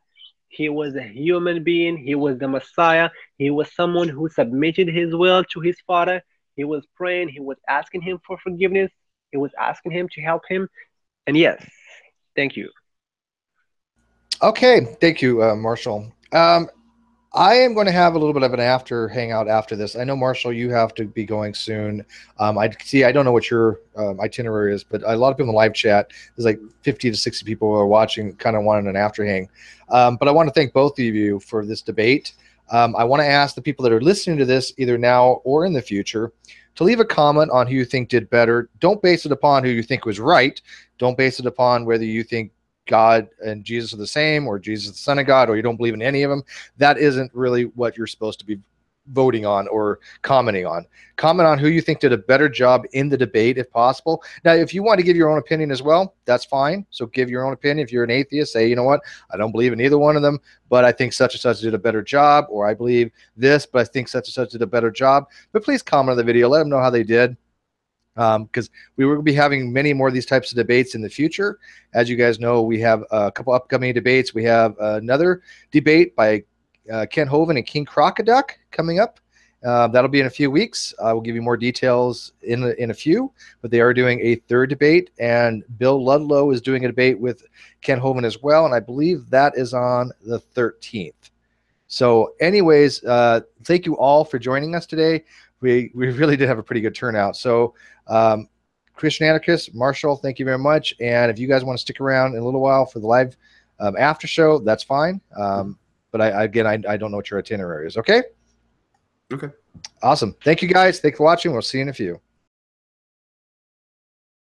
[SPEAKER 3] He was a human being. He was the Messiah. He was someone who submitted his will to his Father. He was praying. He was asking him for forgiveness. He was asking him to help him. And yes, thank you.
[SPEAKER 1] Okay, thank you, Marshall. I am going to have a little bit of an after hangout after this. I know, Marshall, you have to be going soon. I see. I don't know what your itinerary is, but a lot of people in the live chat, there's like 50 to 60 people who are watching, kind of wanting an after hang. But I want to thank both of you for this debate. I want to ask the people that are listening to this, either now or in the future, to leave a comment on who you think did better. Don't base it upon who you think was right. Don't base it upon whether you think God and Jesus are the same, or Jesus is the Son of God, or you don't believe in any of them. That isn't really what you're supposed to be voting on or commenting on. Comment on who you think did a better job in the debate, if possible. Now, if you want to give your own opinion as well, that's fine. So give your own opinion. If you're an atheist, say, you know what, I don't believe in either one of them, but I think such and such did a better job, or I believe this, but I think such and such did a better job. But please comment on the video. Let them know how they did, because we will be having many more of these types of debates in the future. As you guys know, we have a couple upcoming debates. We have another debate by Ken Hovind and King Crocoduck coming up. That'll be in a few weeks. I will give you more details in a few, but they are doing a third debate, and Bill Ludlow is doing a debate with Ken Hovind as well, and I believe that is on the 13th. So anyways, thank you all for joining us today. We really did have a pretty good turnout. So Christian Anarchist, Marshall, thank you very much. And if you guys want to stick around in a little while for the live after show, that's fine. But I don't know what your itinerary is. Okay.
[SPEAKER 2] Okay.
[SPEAKER 1] Awesome. Thank you guys. Thanks for watching. We'll see you in a few.